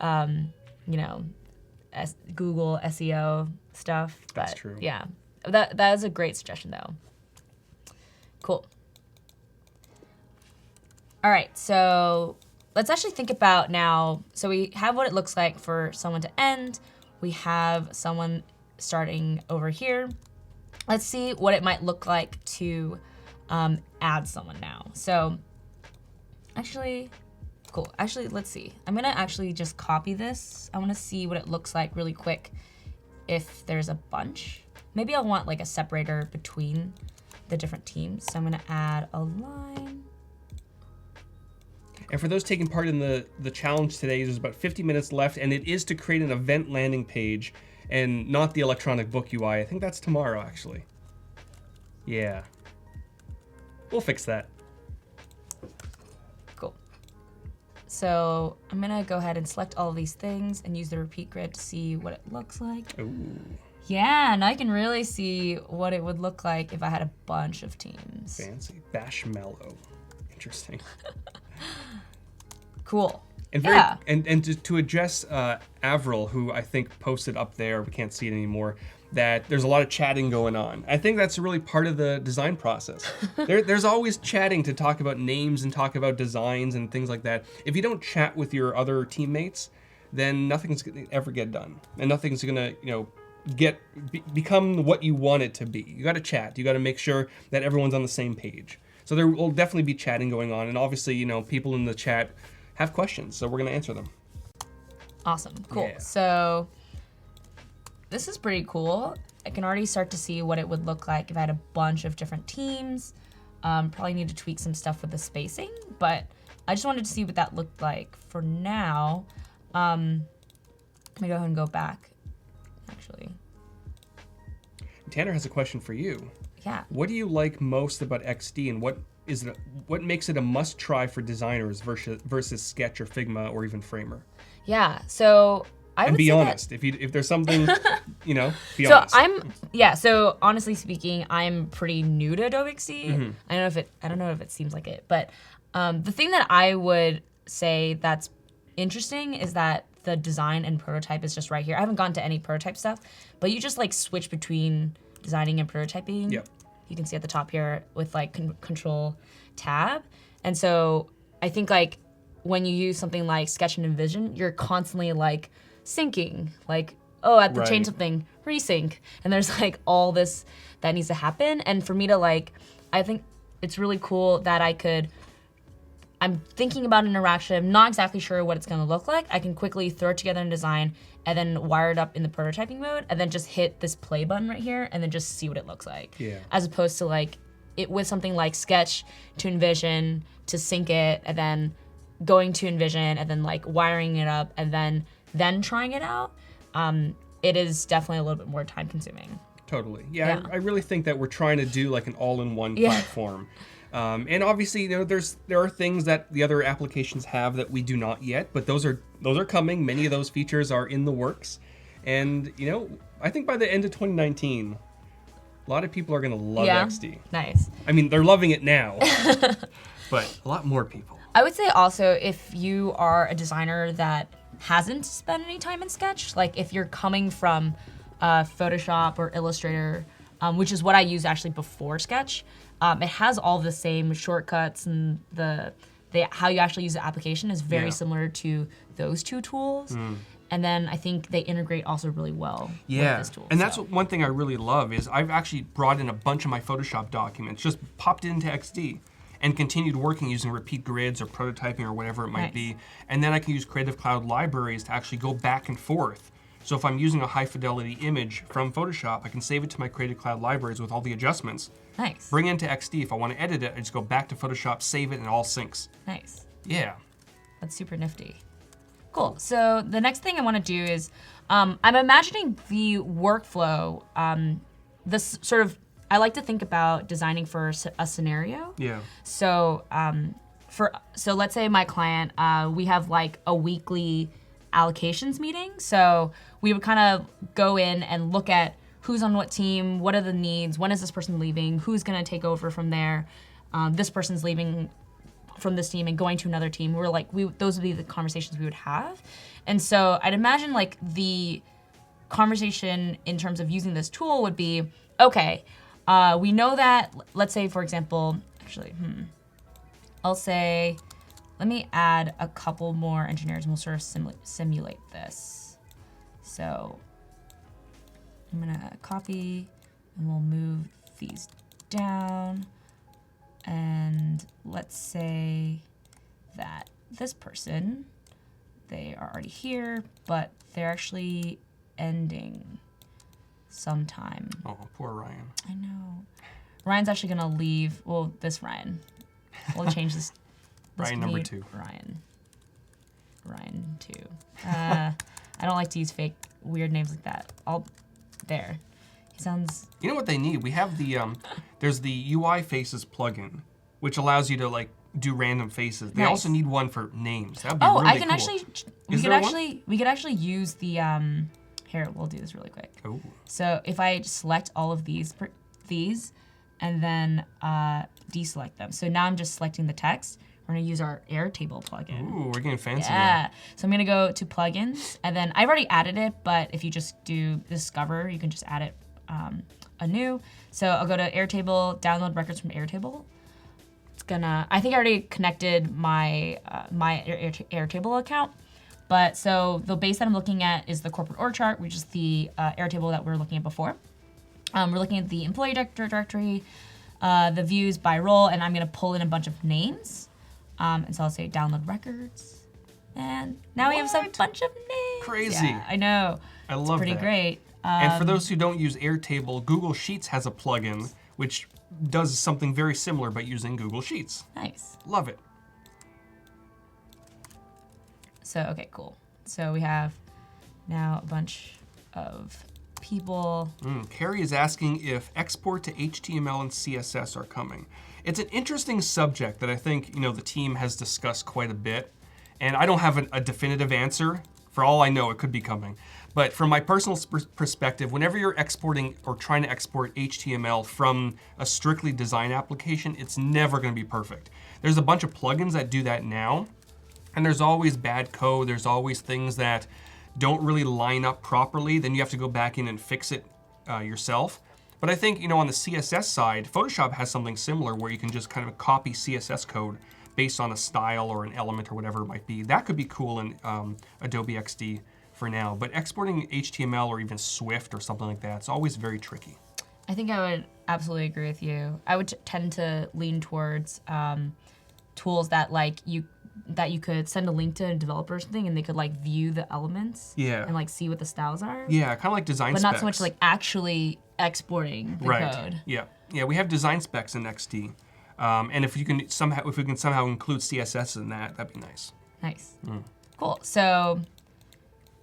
Google SEO stuff. But That's true. yeah, that is a great suggestion though. Cool. All right, so let's actually think about now. So we have what it looks like for someone to end. We have someone starting over here. Let's see what it might look like to add someone now. So actually, cool. Actually, let's see. I'm gonna actually just copy this. I wanna see what it looks like really quick if there's a bunch. Maybe I'll want like a separator between the different teams. So I'm gonna add a line. And for those taking part in the challenge today, there's about 50 minutes left, and it is to create an event landing page. and not the electronic book UI. I think that's tomorrow, actually. Yeah. We'll fix that. Cool. So I'm gonna go ahead and select all of these things and use the repeat grid to see what it looks like. Ooh. Yeah, and I can really see what it would look like if I had a bunch of teams. Fancy. Bashmallow. Interesting. Cool. And Yeah. And to address Avril, who I think posted up there, we can't see it anymore, that there's a lot of chatting going on. I think that's really part of the design process. There's always chatting to talk about names and talk about designs and things like that. If you don't chat with your other teammates, then nothing's gonna ever get done, and nothing's gonna, become what you want it to be. You got to chat. You got to make sure that everyone's on the same page. So there will definitely be chatting going on, and obviously, people in the chat have questions, so we're gonna answer them. Awesome. Cool. Yeah. So this is pretty cool. I can already start to see what it would look like if I had a bunch of different teams. Probably need to tweak some stuff with the spacing, but I just wanted to see what that looked like. For now, let me go ahead and go back, actually. Tanner has a question for you. Yeah. What do you like most about XD, and what makes it a must-try for designers versus Sketch or Figma or even Framer? Yeah. So I would be say honest. If there's something, be so honest. So honestly speaking, I'm pretty new to Adobe XD. Mm-hmm. I don't know if it seems like it, but the thing that I would say that's interesting is that the design and prototype is just right here. I haven't gone to any prototype stuff, but you just switch between designing and prototyping. Yep. You can see at the top here with control tab. And so I think when you use something like Sketch and InVision, you're constantly syncing. Oh, I have to change something, resync. And there's all this that needs to happen. And for me to I think it's really cool that I'm thinking about an interaction, I'm not exactly sure what it's gonna look like. I can quickly throw it together in design and then wire it up in the prototyping mode and then just hit this play button right here and then just see what it looks like. Yeah. As opposed to it with something like Sketch to InVision to sync it and then going to InVision and then wiring it up and then trying it out. It is definitely a little bit more time consuming. Totally. Yeah. I really think that we're trying to do an all-in-one platform. And obviously, there are things that the other applications have that we do not yet, but those are coming. Many of those features are in the works, and I think by the end of 2019, a lot of people are going to love XD. Nice. I mean, they're loving it now, but a lot more people. I would say also if you are a designer that hasn't spent any time in Sketch, if you're coming from Photoshop or Illustrator, which is what I used actually before Sketch. It has all the same shortcuts and how you actually use the application is very similar to those two tools. And then I think they integrate also really well with this tool. And that's one thing I really love is I've actually brought in a bunch of my Photoshop documents, just popped it into XD and continued working using repeat grids or prototyping or whatever it might be. And then I can use Creative Cloud libraries to actually go back and forth. So if I'm using a high fidelity image from Photoshop, I can save it to my Creative Cloud libraries with all the adjustments. Nice. Bring it into XD. If I want to edit it, I just go back to Photoshop, save it, and it all syncs. Nice. Yeah. That's super nifty. Cool. So the next thing I want to do is, I'm imagining the workflow. This I like to think about designing for a scenario. Yeah. So so let's say my client, we have a weekly allocations meeting. So we would kind of go in and look at who's on what team, what are the needs, when is this person leaving, who's going to take over from there, this person's leaving from this team and going to another team. Those would be the conversations we would have. And so I'd imagine the conversation in terms of using this tool would be, okay, we know that, let's say for example, I'll say, let me add a couple more engineers and we'll sort of simulate this. So I'm gonna copy and we'll move these down. And let's say that this person, they are already here, but they're actually ending sometime. Oh, poor Ryan. I know. Ryan's actually gonna leave, this Ryan. We'll change this. This Ryan number 2. Ryan 2. I I don't like to use fake weird names like that. There. He sounds... You know what they need? We have the, there's the UI Faces plugin, which allows you to like do random faces. They also need one for names. That'd be really I can cool. actually, we could actually use the, here, we'll do this really quick. Oh. So if I select all of these, and then deselect them. So now I'm just selecting the text. We're gonna use our Airtable plugin. Ooh, we're getting fancy. Yeah. So I'm gonna go to plugins, and then I've already added it, but if you just do discover, you can just add it anew. So I'll go to Airtable, download records from Airtable. It's gonna, I think I already connected my Airtable account, but so the base that I'm looking at is the corporate org chart, which is the Airtable that we were looking at before. We're looking at the employee directory, the views by role, and I'm gonna pull in a bunch of names. And so I'll say download records. And now we have some bunch of names. Crazy. Yeah, I know. I love it's pretty that. great. And for those who don't use Airtable, Google Sheets has a plugin which does something very similar but using Google Sheets. Nice. Love it. So, okay, cool. So we have now a bunch of people. Carrie is asking if export to HTML and CSS are coming. It's an interesting subject that I think the team has discussed quite a bit, and I don't have a definitive answer. For all I know, it could be coming. But from my personal perspective, whenever you're exporting or trying to export HTML from a strictly design application, it's never going to be perfect. There's a bunch of plugins that do that now, and there's always bad code. There's always things that don't really line up properly. Then you have to go back in and fix it yourself. But I think, on the CSS side, Photoshop has something similar where you can just kind of copy CSS code based on a style or an element or whatever it might be. That could be cool in Adobe XD for now. But exporting HTML or even Swift or something like that, it's always very tricky. I think I would absolutely agree with you. I would tend to lean towards tools that you could send a link to a developer or something and they could view the elements and see what the styles are. Yeah, kind of like design specs. But not so much actually exporting the code. Yeah, we have design specs in XD. And if we can somehow include CSS in that, that'd be nice. Nice. Cool. So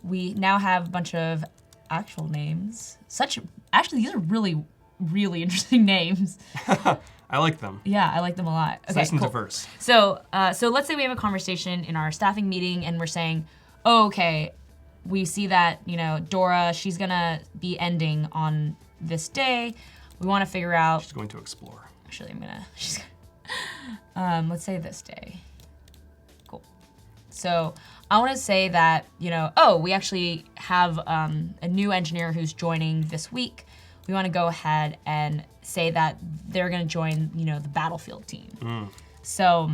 we now have a bunch of actual names. Actually, these are really, really interesting names. I like them. Yeah, I like them a lot. It's nice and diverse. So let's say we have a conversation in our staffing meeting and we're saying, oh, okay, we see that, Dora, she's gonna be ending on this day. We wanna figure out. She's going to explore. Actually, let's say this day. Cool. So I wanna say that, we actually have a new engineer who's joining this week. We wanna go ahead and say that they're gonna join, the Battlefield team. So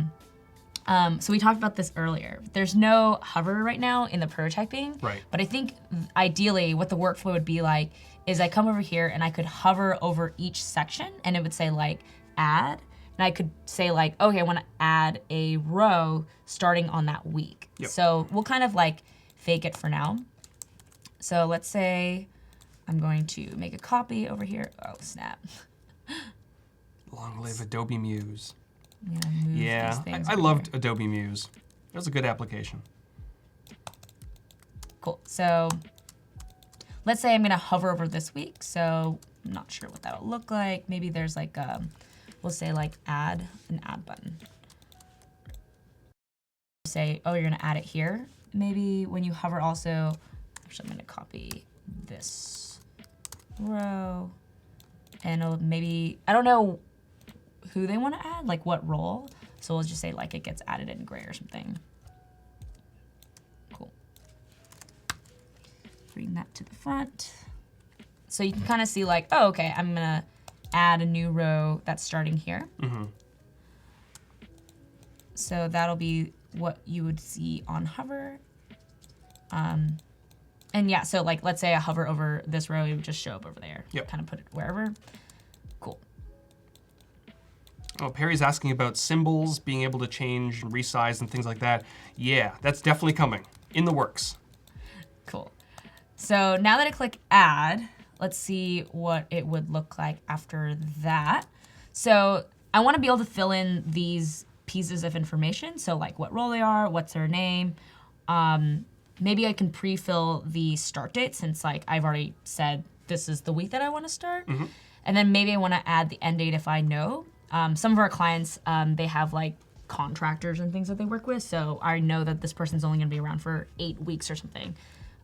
we talked about this earlier. There's no hover right now in the prototyping. Right. But I think ideally what the workflow would be like is I come over here and I could hover over each section and it would say add. And I could say okay, I wanna add a row starting on that week. Yep. So we'll kind of fake it for now. So let's say I'm going to make a copy over here. Oh, snap. Long live Adobe Muse. I'm gonna move these things I over loved here. Adobe Muse. It was a good application. Cool. So let's say I'm gonna hover over this week. So I'm not sure what that'll look like. Maybe there's we'll say add an add button. Say, oh, you're gonna add it here. Maybe when you hover also, actually I'm gonna copy this row and it'll maybe, I don't know who they wanna add, what role. So we'll just say it gets added in gray or something. Cool. Bring that to the front. So you can kind of see oh, okay, I'm gonna add a new row that's starting here. So that'll be what you would see on hover. And yeah, so let's say I hover over this row, it would just show up over there. Yep. Kind of put it wherever. Cool. Oh, Perry's asking about symbols, being able to change and resize and things like that. Yeah, that's definitely coming. In the works. Cool. So now that I click add, let's see what it would look like after that. So I want to be able to fill in these pieces of information. So what role they are, what's their name, maybe I can pre-fill the start date since like I've already said this is the week that I want to start. And then maybe I want to add the end date if I know. Some of our clients, they have like contractors and things that they work with. So I know that this person's only going to be around for 8 weeks or something.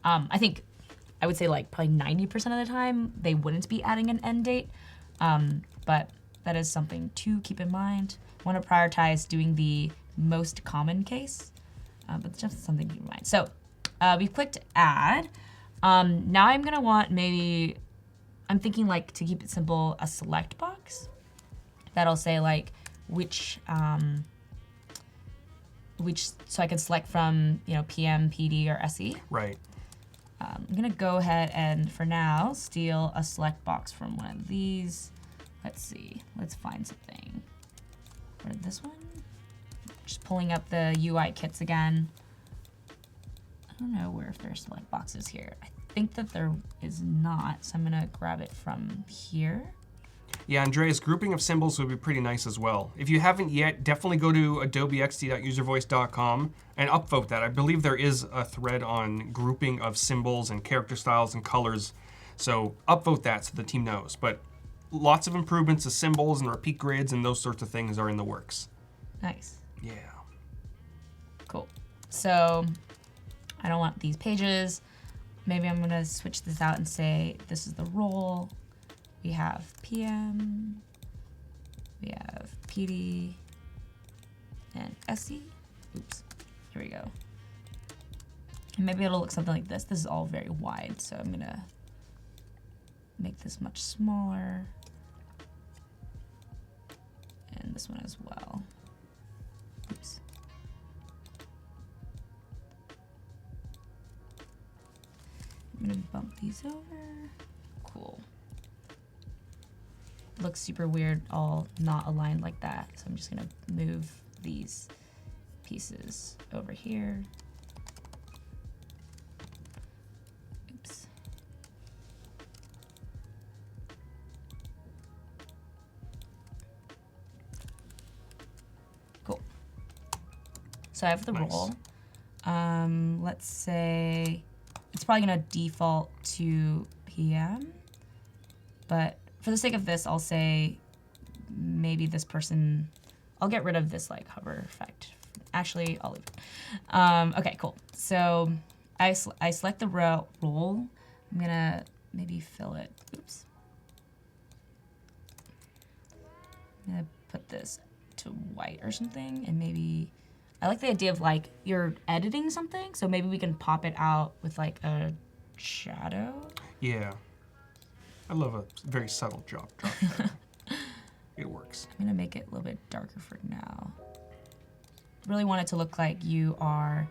I think I would say like probably 90% of the time they wouldn't be adding an end date. But that is something to keep in mind. Want to prioritize doing the most common case, but it's just something to keep in mind. So we've clicked add. Now I'm going to want maybe, I'm thinking like to keep it simple, a select box that'll say like which, so I can select from, you know, PM, PD, or SE. Right. I'm gonna go ahead and for now steal a select box from one of these. Let's see, let's find something. Or this one? Just pulling up the UI kits again. I don't know where if there's select boxes here. I think that there is not, so I'm gonna grab it from here. Yeah, Andreas, grouping of symbols would be pretty nice as well. If you haven't yet, definitely go to adobeXD.uservoice.com and upvote that. I believe there is a thread on grouping of symbols and character styles and colors. So upvote that so the team knows. But lots of improvements to symbols and repeat grids and those sorts of things are in the works. Nice. Yeah. Cool. So I don't want these pages. Maybe I'm gonna switch this out and say this is the role. We have PM, we have PD, and SE. Oops, here we go. And maybe it'll look something like this. This is all very wide, so I'm gonna make this much smaller. And this one as well. Oops. I'm gonna bump these over. Cool. Looks super weird, all not aligned like that. So I'm just gonna move these pieces over here. Oops. Cool. So I have the Nice. role. Let's say it's probably gonna default to PM, but for the sake of this, I'll say maybe this person, I'll get rid of this like hover effect. Actually, I'll leave it. Okay, cool. So I select the role. I'm gonna maybe fill it. Oops. I'm gonna put this to white or something, and maybe, I like the idea of like you're editing something, so maybe we can pop it out with like a shadow. Yeah. I love a very subtle drop shadow. It works. I'm gonna make it a little bit darker for now. Really want it to look like you are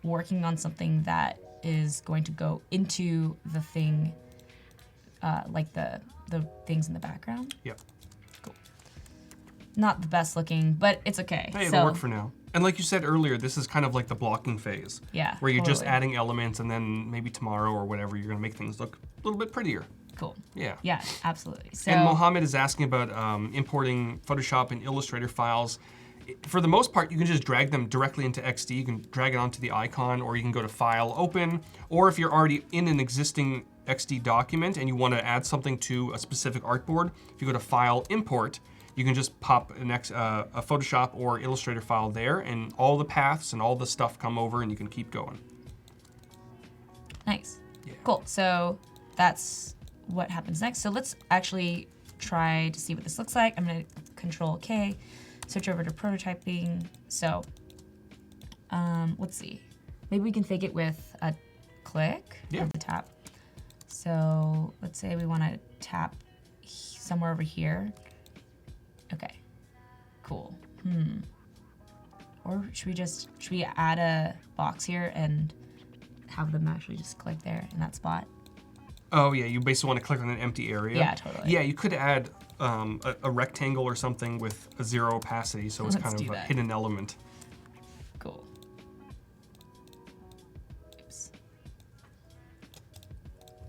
working on something that is going to go into the thing, like the things in the background. Yep. Cool. Not the best looking, but it's okay. Hey, it'll work for now. And like you said earlier, this is kind of like the blocking phase. Yeah. Where you're just totally. adding elements and then maybe tomorrow or whatever, you're gonna make things look a little bit prettier. Cool. Yeah. Yeah, absolutely. So, And Mohammed is asking about importing Photoshop and Illustrator files. For the most part, you can just drag them directly into XD. You can drag it onto the icon, or you can go to File, Open, or if you're already in an existing XD document and you want to add something to a specific artboard, if you go to File, Import, you can just pop a Photoshop or Illustrator file there, and all the paths and all the stuff come over, and you can keep going. nice. Yeah. Cool. So that's what happens next. So let's actually try to see what this looks like. I'm gonna Control K, switch over to prototyping. So let's see. Maybe we can fake it with a click of the tap. So let's say we want to tap somewhere over here. Okay, cool. Or should we add a box here and have them actually just click there in that spot? Oh yeah, you basically want to click on an empty area. Yeah, totally. Yeah, you could add a rectangle or something with a 0 opacity, so it's Let's kind do of a that. hidden element. Cool. Oops.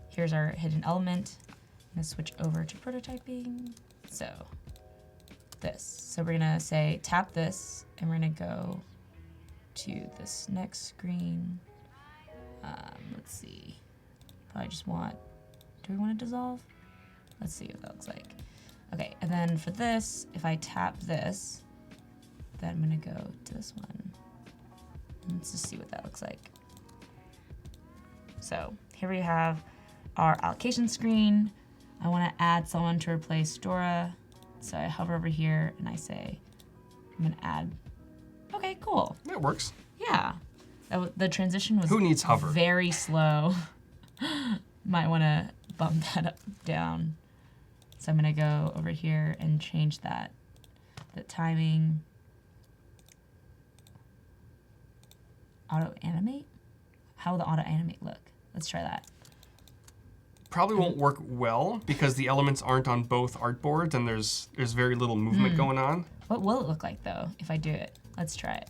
Here's our hidden element. I'm gonna switch over to prototyping. So this. So we're gonna say tap this, and we're gonna go to this next screen. Let's see. Probably just want, do we want to dissolve? Let's see what that looks like. Okay, and then for this, if I tap this, then I'm gonna go to this one. Let's just see what that looks like. So here we have our allocation screen. I want to add someone to replace Dora. So I hover over here and I say, I'm gonna add. Okay, cool. That works. Yeah. The transition was Who needs hover? Very slow. Might want to bump that up, down. So I'm gonna go over here and change that. The timing. Auto animate? How will the auto animate look? Let's try that. Probably won't work well because the elements aren't on both artboards and there's very little movement going on. What will it look like though if I do it? Let's try it.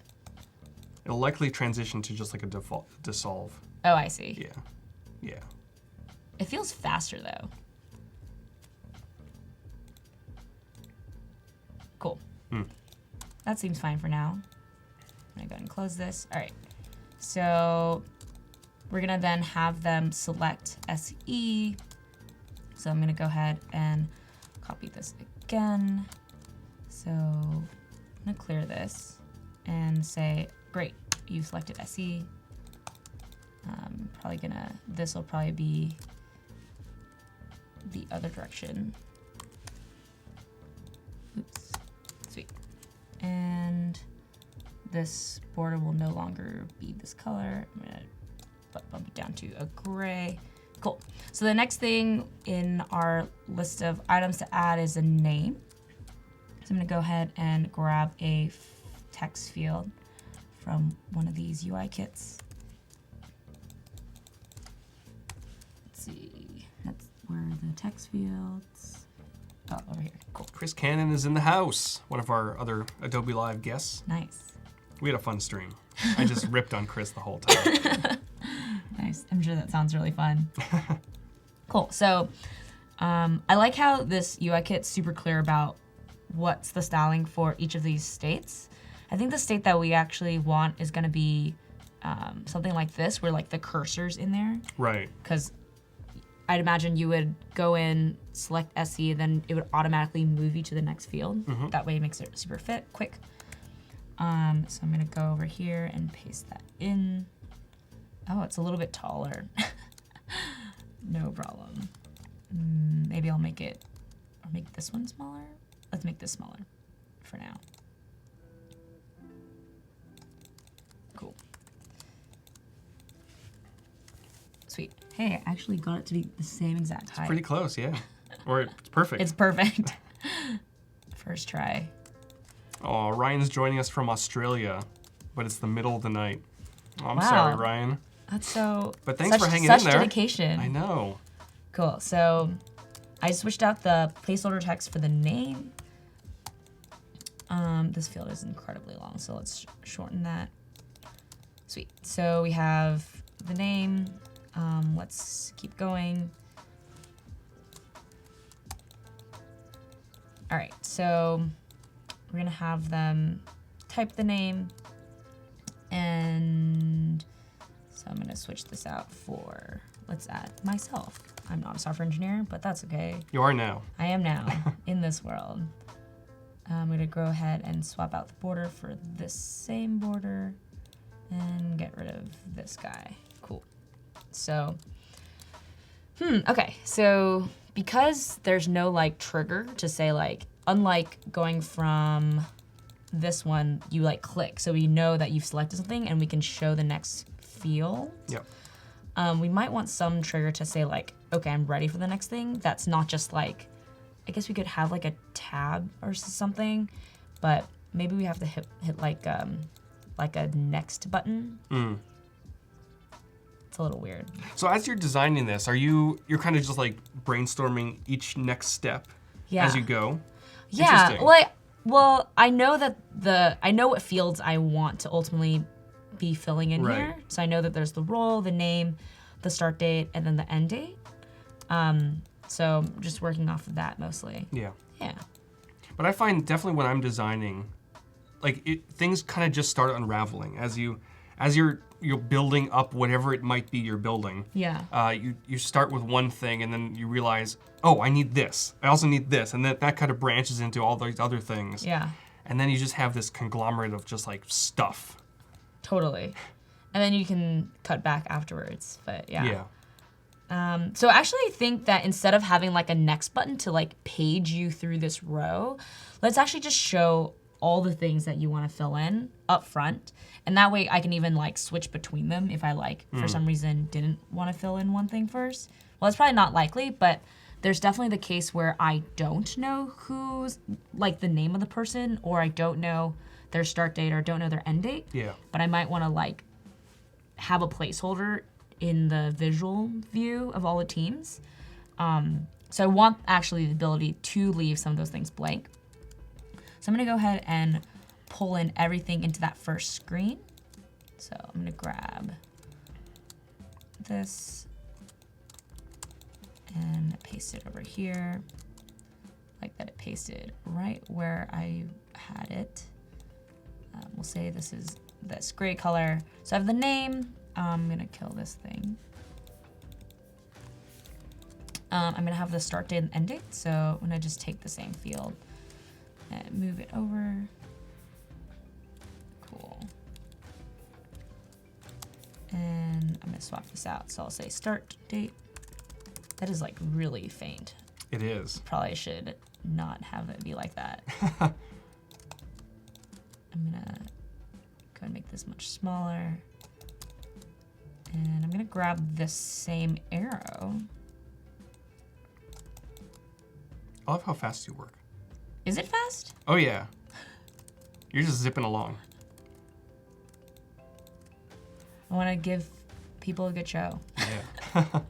It'll likely transition to just like a default dissolve. Oh, I see. Yeah. Yeah. It feels faster though. Cool. That seems fine for now. I'm gonna go ahead and close this. All right. So we're gonna then have them select SE. So I'm gonna go ahead and copy this again. So I'm gonna clear this and say, great, you selected SE. Probably gonna, this will probably be the other direction. Oops, sweet. And this border will no longer be this color. I'm gonna bump it down to a gray. Cool. So the next thing in our list of items to add is a name. So I'm gonna go ahead and grab a text field from one of these UI kits. Let's see, that's where the text fields, oh, over here, cool. Chris Cannon is in the house, one of our other Adobe Live guests. Nice. We had a fun stream. I just ripped on Chris the whole time. Nice. I'm sure that sounds really fun. Cool. So I like how this UI kit's super clear about what's the styling for each of these states. I think the state that we actually want is going to be something like this, where like the cursor's in there. Right. Because I'd imagine you would go in, select SE, then it would automatically move you to the next field. That way it makes it super quick. So I'm gonna go over here and paste that in. Oh, it's a little bit taller. No problem. Maybe I'll make it, or make this one smaller. Let's make this smaller for now. Cool. Sweet. Hey, I actually got it to be the same exact height. Pretty close, yeah. Or it's perfect. It's perfect. First try. Oh, Ryan's joining us from Australia, but it's the middle of the night. Oh, I'm Wow. sorry, Ryan. That's so. But thanks for hanging such in there. dedication. I know. Cool. So I switched out the placeholder text for the name. This field is incredibly long, so let's shorten that. Sweet. So we have the name. Let's keep going. All right. So we're gonna have them type the name, and so I'm gonna switch this out for, let's add myself. I'm not a software engineer, but that's okay. You are now. I am now in this world. I'm gonna go ahead and swap out the border for this same border and get rid of this guy. Cool. So, okay. So because there's no like trigger to say like, unlike going from this one, you like click. So we know that you've selected something and we can show the next field. Yep. We might want some trigger to say like, okay, I'm ready for the next thing. That's not just like, I guess we could have like a tab or something, but maybe we have to hit like a next button. It's a little weird. So as you're designing this, you're kind of just like brainstorming each next step as you go? Yeah, Interesting. well, I know that I know what fields I want to ultimately be filling in Right. here. So I know that there's the role, the name, the start date, and then the end date. So I'm just working off of that mostly. Yeah. Yeah. But I find definitely when I'm designing, like things kind of just start unraveling as you're you're building up whatever it might be you're building. Yeah. You start with one thing and then you realize, oh, I need this. I also need this. And that kind of branches into all these other things. Yeah. And then you just have this conglomerate of just like stuff. Totally. And then you can cut back afterwards, but yeah. Yeah. So I actually think that instead of having like a next button to like page you through this row, let's actually just show all the things that you want to fill in up front. And that way I can even like switch between them if I like, for some reason, didn't want to fill in one thing first. Well, it's probably not likely, but there's definitely the case where I don't know who's like the name of the person, or I don't know their start date or don't know their end date. Yeah. But I might want to like have a placeholder in the visual view of all the teams. So I want actually the ability to leave some of those things blank. So I'm gonna go ahead and pull in everything into that first screen. So I'm gonna grab this and paste it over here. Like that it pasted right where I had it. We'll say this is this gray color. So I have the name. I'm gonna kill this thing. I'm gonna have the start date and end date. So I'm gonna just take the same field and move it over. Cool. And I'm gonna swap this out. So I'll say start date. That is like really faint. It is. Probably should not have it be like that. I'm gonna go and make this much smaller. And I'm gonna grab this same arrow. I love how fast you work. Is it fast? Oh yeah. You're just zipping along. I wanna give people a good show. Yeah. All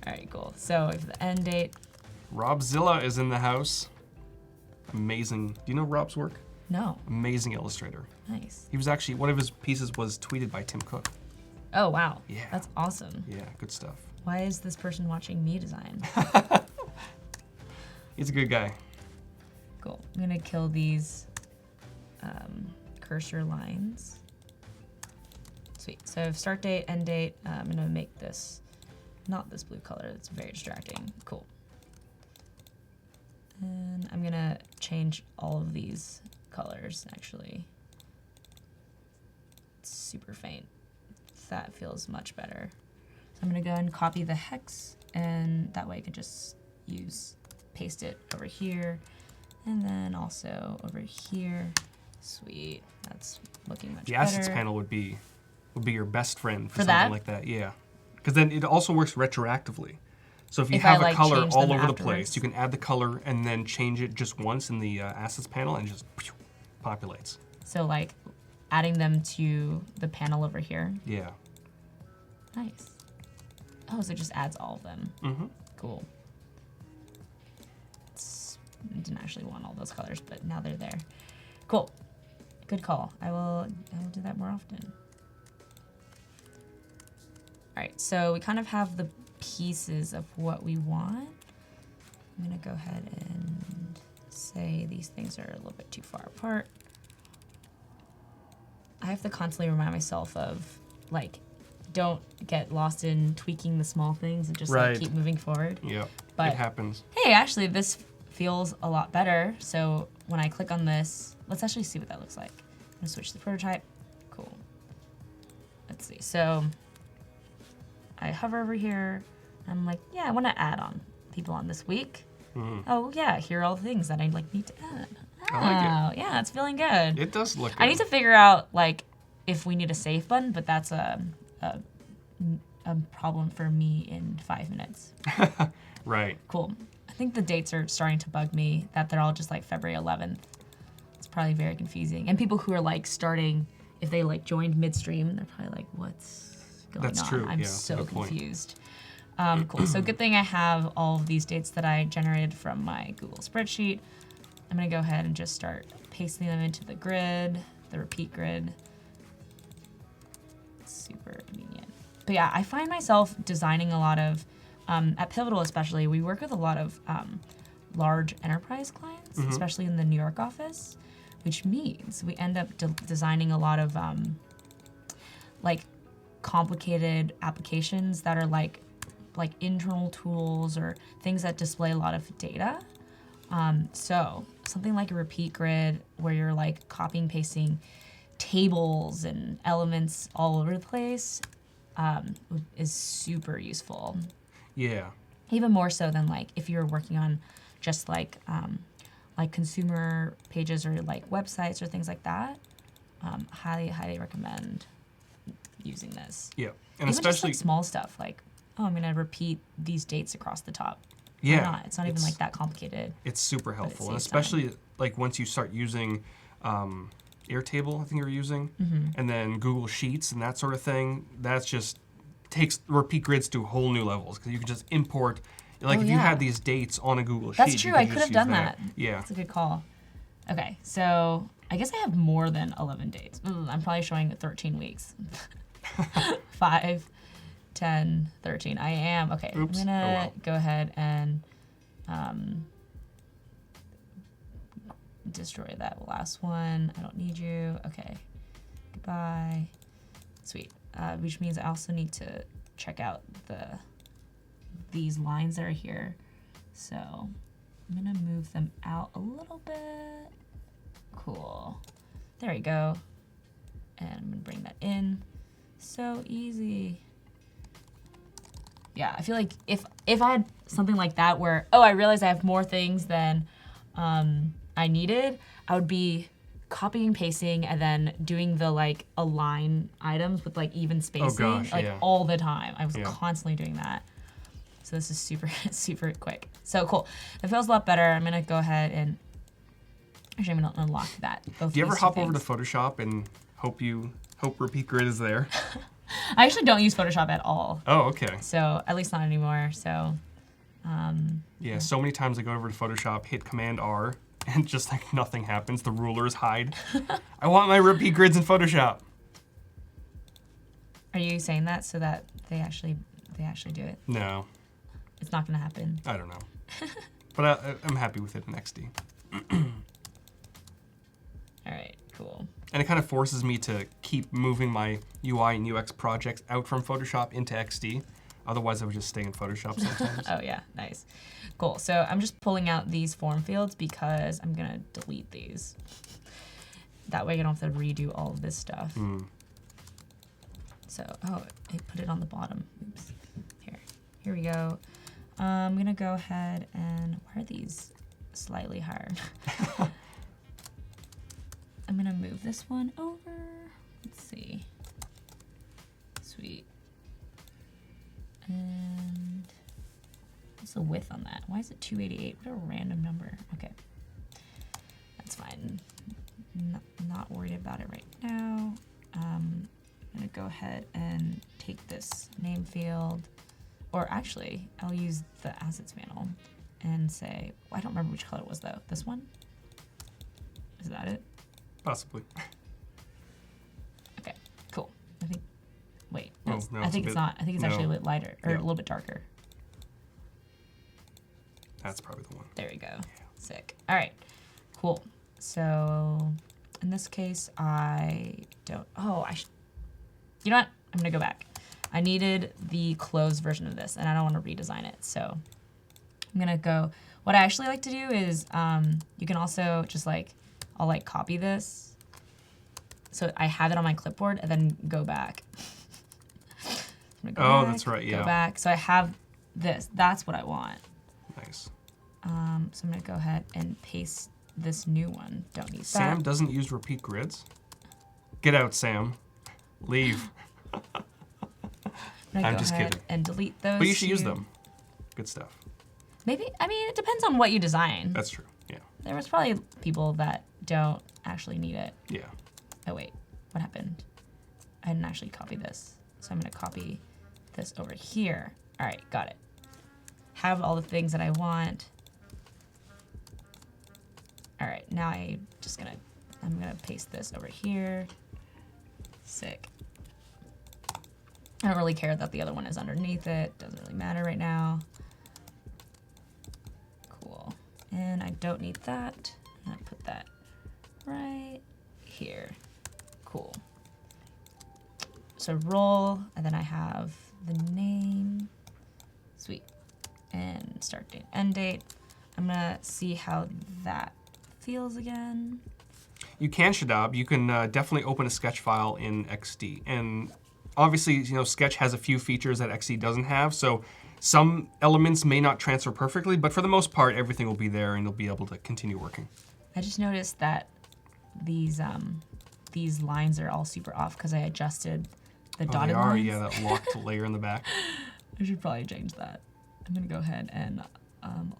right, cool. So if the end date. Robzilla is in the house. Amazing. Do you know Rob's work? No. Amazing illustrator. Nice. He was actually, one of his pieces was tweeted by Tim Cook. Oh, wow. Yeah. That's awesome. Yeah, good stuff. Why is this person watching me design? He's a good guy. Cool. I'm gonna kill these cursor lines. Sweet. So start date, end date. I'm gonna make this not this blue color. It's very distracting. Cool. And I'm gonna change all of these colors actually. It's super faint. That feels much better. So I'm gonna go and copy the hex, and that way I can just paste it over here, and then also over here. Sweet, that's looking much better. The assets panel would be your best friend for something that? like that. Yeah, because then it also works retroactively. So if you If have I, a color change all them over the afterwards? place, you can add the color and then change it just once in the assets panel, and it just populates. So like adding them to the panel over here. Yeah. Nice. Oh, so it just adds all of them. Mm-hmm. Cool. I didn't actually want all those colors, but now they're there. Cool. Good call. I will do that more often. All right, so we kind of have the pieces of what we want. I'm gonna go ahead and say these things are a little bit too far apart. I have to constantly remind myself of like, don't get lost in tweaking the small things and just like keep moving forward. Yeah, But it happens. hey, actually this feels a lot better. So when I click on this, let's actually see what that looks like. I'm gonna switch to the prototype. Cool. Let's see. So I hover over here. I'm like, yeah, I want to add on people on this week. Oh yeah, here are all the things that I like need to add. I like it. Yeah, it's feeling good. It does look good. I need to figure out like if we need a save button, but that's a problem for me in 5 minutes. Right. Cool. I think the dates are starting to bug me, that they're all just like February 11th. It's probably very confusing. And people who are like starting, if they like joined midstream, they're probably like, what's going on? That's true. I'm yeah, so good point. confused. Cool. So good thing I have all of these dates that I generated from my Google spreadsheet. I'm gonna go ahead and just start pasting them into the grid, the repeat grid. Super convenient. But yeah, I find myself designing a lot of, at Pivotal especially, we work with a lot of large enterprise clients, especially in the New York office, which means we end up designing a lot of like complicated applications that are like internal tools or things that display a lot of data. So something like a repeat grid where you're like copying, pasting tables and elements all over the place is super useful. Yeah. Even more so than like if you're working on just like consumer pages or like websites or things like that. Highly recommend using this. Yeah. And Even especially just like small stuff like, oh, I'm gonna repeat these dates across the top. yeah, Why not? It's not even like that complicated. It's super helpful, and saves especially like once you start using Airtable, I think you're using, and then Google Sheets and that sort of thing. That's just takes repeat grids to whole new levels because you can just import. Like if you had these dates on a Google Sheet, That's you true. could I just could have use done that. Yeah. That's a good call. Okay, so I guess I have more than 11 days. I'm probably showing 13 weeks. 5, 10, 13. I am. Okay, Oops. I'm gonna go ahead and destroy that last one. I don't need you. Okay, goodbye. Sweet. Which means I also need to check out these lines that are here. So I'm gonna move them out a little bit. Cool. There we go. And I'm gonna bring that in. So easy. Yeah, I feel like if I had something like that where, oh, I realize I have more things than I needed, I would be copying, pasting, and then doing the like align items with like even spacing all the time. I was constantly doing that. So this is super, super quick. So cool. It feels a lot better. I'm gonna go ahead and actually I'm gonna unlock that. Do you ever hop over to Photoshop and hope repeat grid is there? I actually don't use Photoshop at all. Oh, okay. So at least not anymore. So yeah, so many times I go over to Photoshop, hit Command R, and just like nothing happens. The rulers hide. I want my repeat grids in Photoshop. Are you saying that so that they actually do it? No. It's not gonna happen. I don't know. But I'm happy with it in XD. All right, cool. And it kind of forces me to keep moving my UI and UX projects out from Photoshop into XD. Otherwise, I would just stay in Photoshop sometimes. Oh yeah, nice. Cool, so I'm just pulling out these form fields because I'm gonna delete these. That way I don't have to redo all of this stuff. So, oh, I put it on the bottom. Oops. Here we go. I'm gonna go ahead and, why are these slightly higher? I'm gonna move this one over. Let's see. Sweet. And what's the width on that? Why is it 288? What a random number. Okay. That's fine. Not worried about it right now. I'm gonna go ahead and take this name field, or actually, I'll use the assets panel and say, I don't remember which color it was though. This one? Is that it? Possibly. Okay, cool. I think, wait, No, I think it's not. I think it's actually a little lighter, or Yeah. a little bit darker. That's probably the one. There we go. Sick. All right, cool. So in this case, I don't, you know what? I'm gonna go back. I needed the closed version of this and I don't wanna redesign it. So I'm gonna go, what I actually like to do is, you can also just like, I'll like copy this. So I have it on my clipboard and then go back. That's right, yeah. Go back. So I have this. That's what I want. Nice. So I'm gonna go ahead and paste this new one. Don't need that. Sam doesn't use repeat grids? Get out, Sam. Leave. I'm just kidding. And delete those. But you should use them. Good stuff. Maybe, I mean, it depends on what you design. That's true, yeah. There was probably people that don't actually need it. Yeah. Oh wait, what happened? I didn't actually copy this. So I'm gonna copy this over here. All right, got it. Have all the things that I want. All right, now I'm gonna paste this over here. Sick. I don't really care that the other one is underneath it. Doesn't really matter right now. Cool. And I don't need that. I'm gonna put that right here. Cool. so role, and then I have the name, sweet, and start date, end date. I'm gonna see how that feels again. You can, Shadab. You can definitely open a sketch file in XD. And obviously, you know, Sketch has a few features that XD doesn't have, so some elements may not transfer perfectly, but for the most part, everything will be there and you'll be able to continue working. I just noticed that these lines are all super off because I adjusted the dotted they are, lines. yeah, that locked layer in the back. I should probably change that. I'm gonna go ahead and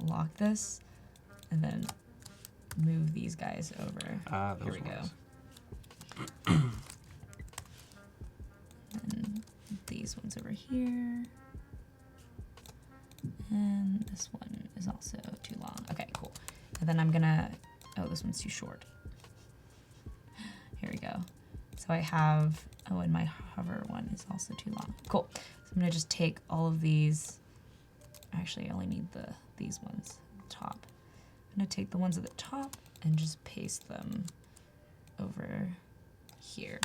lock this and then move these guys over. Here we go. And these ones over here. And this one is also too long. Okay, cool. And then I'm gonna, oh, this one's too short. Here we go. So I have, oh, and my hover one is also too long. Cool. So I'm gonna just take all of these. Actually, I only need these ones at the top. I'm gonna take the ones at the top and just paste them over here.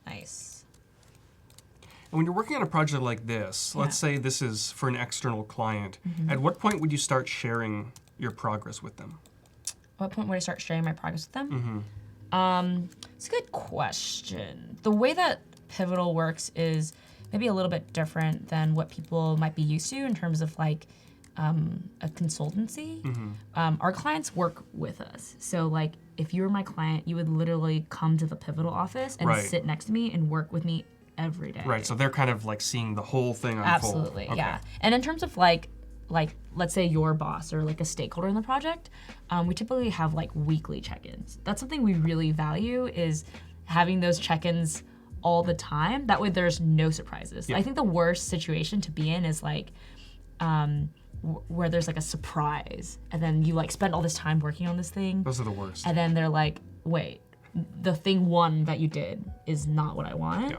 Nice. And when you're working on a project like this, let's say this is for an external client, at what point would you start sharing your progress with them? What point would I start sharing my progress with them? It's a good question. The way that Pivotal works is maybe a little bit different than what people might be used to in terms of like a consultancy. Our clients work with us. So like if you were my client, you would literally come to the Pivotal office and sit next to me and work with me every day. Right, so they're kind of like seeing the whole thing unfold. Absolutely, yeah. And in terms of like let's say your boss or like a stakeholder in the project, we typically have like weekly check-ins. That's something we really value, is having those check-ins all the time. That way there's no surprises. I think the worst situation to be in is like where there's like a surprise and then you like spend all this time working on this thing. Those are the worst. And then they're like, wait, the thing one that you did is not what I want. Yeah.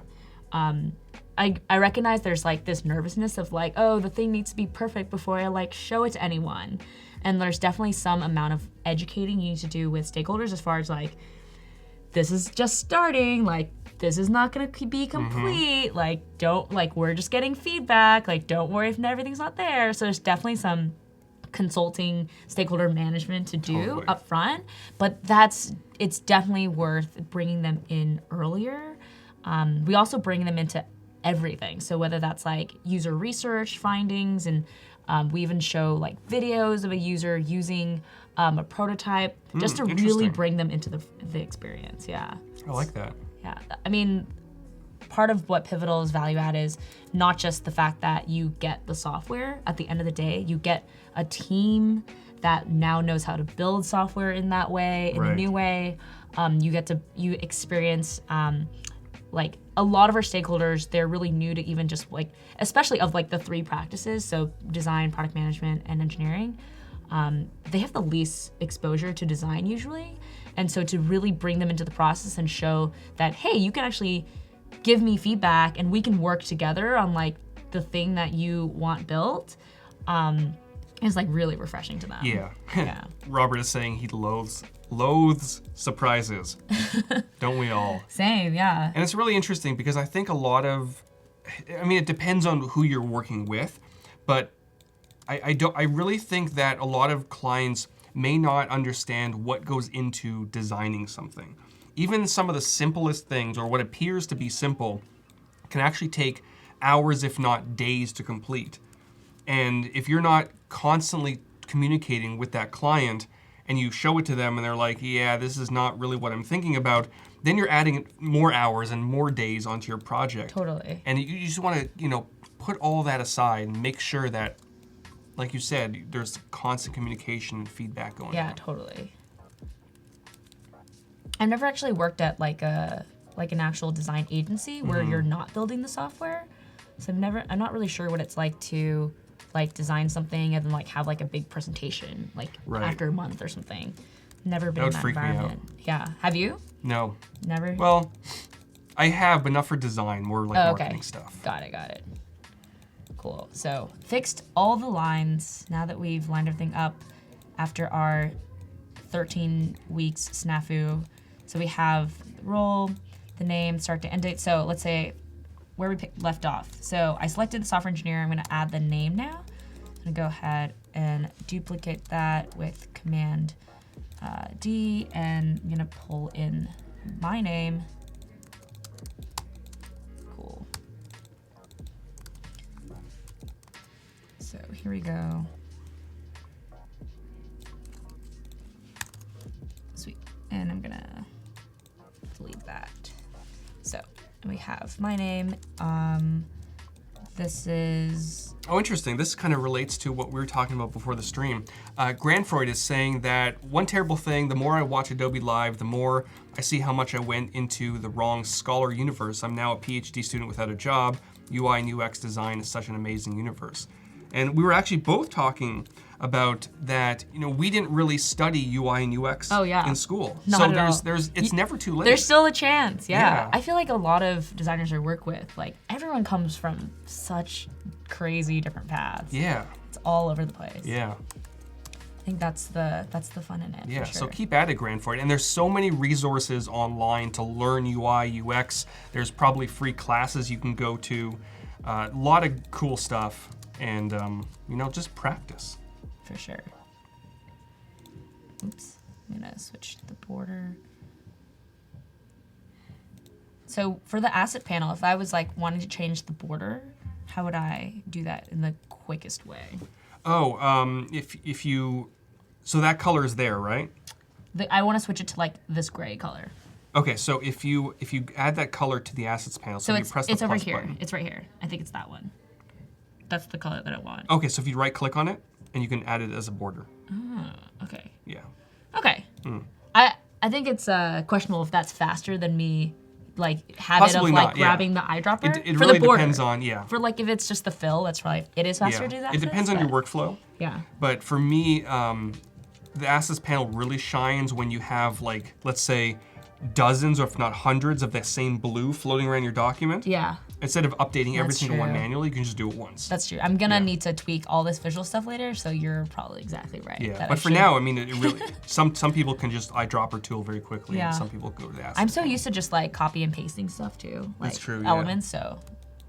I recognize there's like this nervousness of like, oh, the thing needs to be perfect before I like show it to anyone. And there's definitely some amount of educating you need to do with stakeholders as far as like, this is just starting, like this is not gonna be complete, like don't, like we're just getting feedback, like don't worry if everything's not there. So there's definitely some consulting stakeholder management to do up front, but it's definitely worth bringing them in earlier. We also bring them into everything. So whether that's like user research findings, and we even show like videos of a user using a prototype, just to really bring them into the experience. Yeah. I like that. Yeah. I mean, part of what Pivotal is value add is not just the fact that you get the software. At the end of the day, you get a team that now knows how to build software in that way, in a new way. You experience like a lot of our stakeholders, they're really new to even just like, especially of like the three practices, so design, product management, and engineering. They have the least exposure to design usually. And so to really bring them into the process and show that, hey, you can actually give me feedback and we can work together on like the thing that you want built, is like really refreshing to them. Yeah. Yeah. Robert is saying he loathes surprises. Don't we all? Same, yeah. And it's really interesting because I think it depends on who you're working with, but I really think that a lot of clients may not understand what goes into designing something. Even some of the simplest things, or what appears to be simple, can actually take hours, if not days, to complete. And if you're not constantly communicating with that client and you show it to them and they're like, yeah, this is not really what I'm thinking about, then you're adding more hours and more days onto your project. Totally. And you just want to, put all that aside and make sure that, like you said, there's constant communication and feedback going on. Yeah, totally. I've never actually worked at like an actual design agency where you're not building the software. So I'm not really sure what it's like to like design something and then like have like a big presentation like after a month or something. Never been in that environment. Yeah. Have you? No. Never? Well, I have, but not for design, more like marketing stuff. Got it. Cool. So fixed all the lines now that we've lined everything up after our 13 weeks snafu. So we have the role, the name, start to end date. So let's say where we left off. So I selected the software engineer. I'm gonna add the name now. I'm gonna go ahead and duplicate that with Command D, and I'm gonna pull in my name. Cool. So here we go. Sweet. And I'm gonna delete that. So we have my name. This is... Oh, interesting. This kind of relates to what we were talking about before the stream. Grandfreud is saying that one terrible thing, the more I watch Adobe Live, the more I see how much I went into the wrong scholar universe. I'm now a PhD student without a job. UI and UX design is such an amazing universe. And we were actually both talking about that, you know, we didn't really study UI and UX in school. Not so at all. it's never too late. There's still a chance, Yeah. I feel like a lot of designers I work with, like everyone comes from such crazy different paths. Yeah. It's all over the place. Yeah. I think that's the fun in it. Yeah, for sure. so keep at it, Grandfreud. And there's so many resources online to learn UI, UX. There's probably free classes you can go to. A lot of cool stuff. And, you know, just practice. For sure. Oops, I'm gonna switch the border. So for the asset panel, if I was like wanting to change the border, how would I do that in the quickest way? Oh, if you, so that color is there, right? I want to switch it to like this gray color. Okay, so if you add that color to the assets panel, so you press the it's over plus here. button. It's right here. I think it's that one. That's the color that I want. Okay, so if you right click on it, and you can add it as a border. Oh, okay. Yeah. Okay. I think it's questionable if that's faster than me like habit Possibly of like not, yeah. grabbing the eyedropper. It for really the border. depends on, yeah. For like if it's just the fill, that's probably, it is faster to do that. It depends on your workflow. Yeah. But for me, the assets panel really shines when you have like, let's say, dozens or if not hundreds of that same blue floating around your document. Yeah. Instead of updating every That's single one true. manually, you can just do it once. That's true. I'm gonna need to tweak all this visual stuff later, so you're probably exactly right. Yeah, but for now, I mean, it really, some people can just eyedropper tool very quickly, Yeah. and some people go to the assets. I'm so used to just like copy and pasting stuff too. Like That's true, yeah. elements, so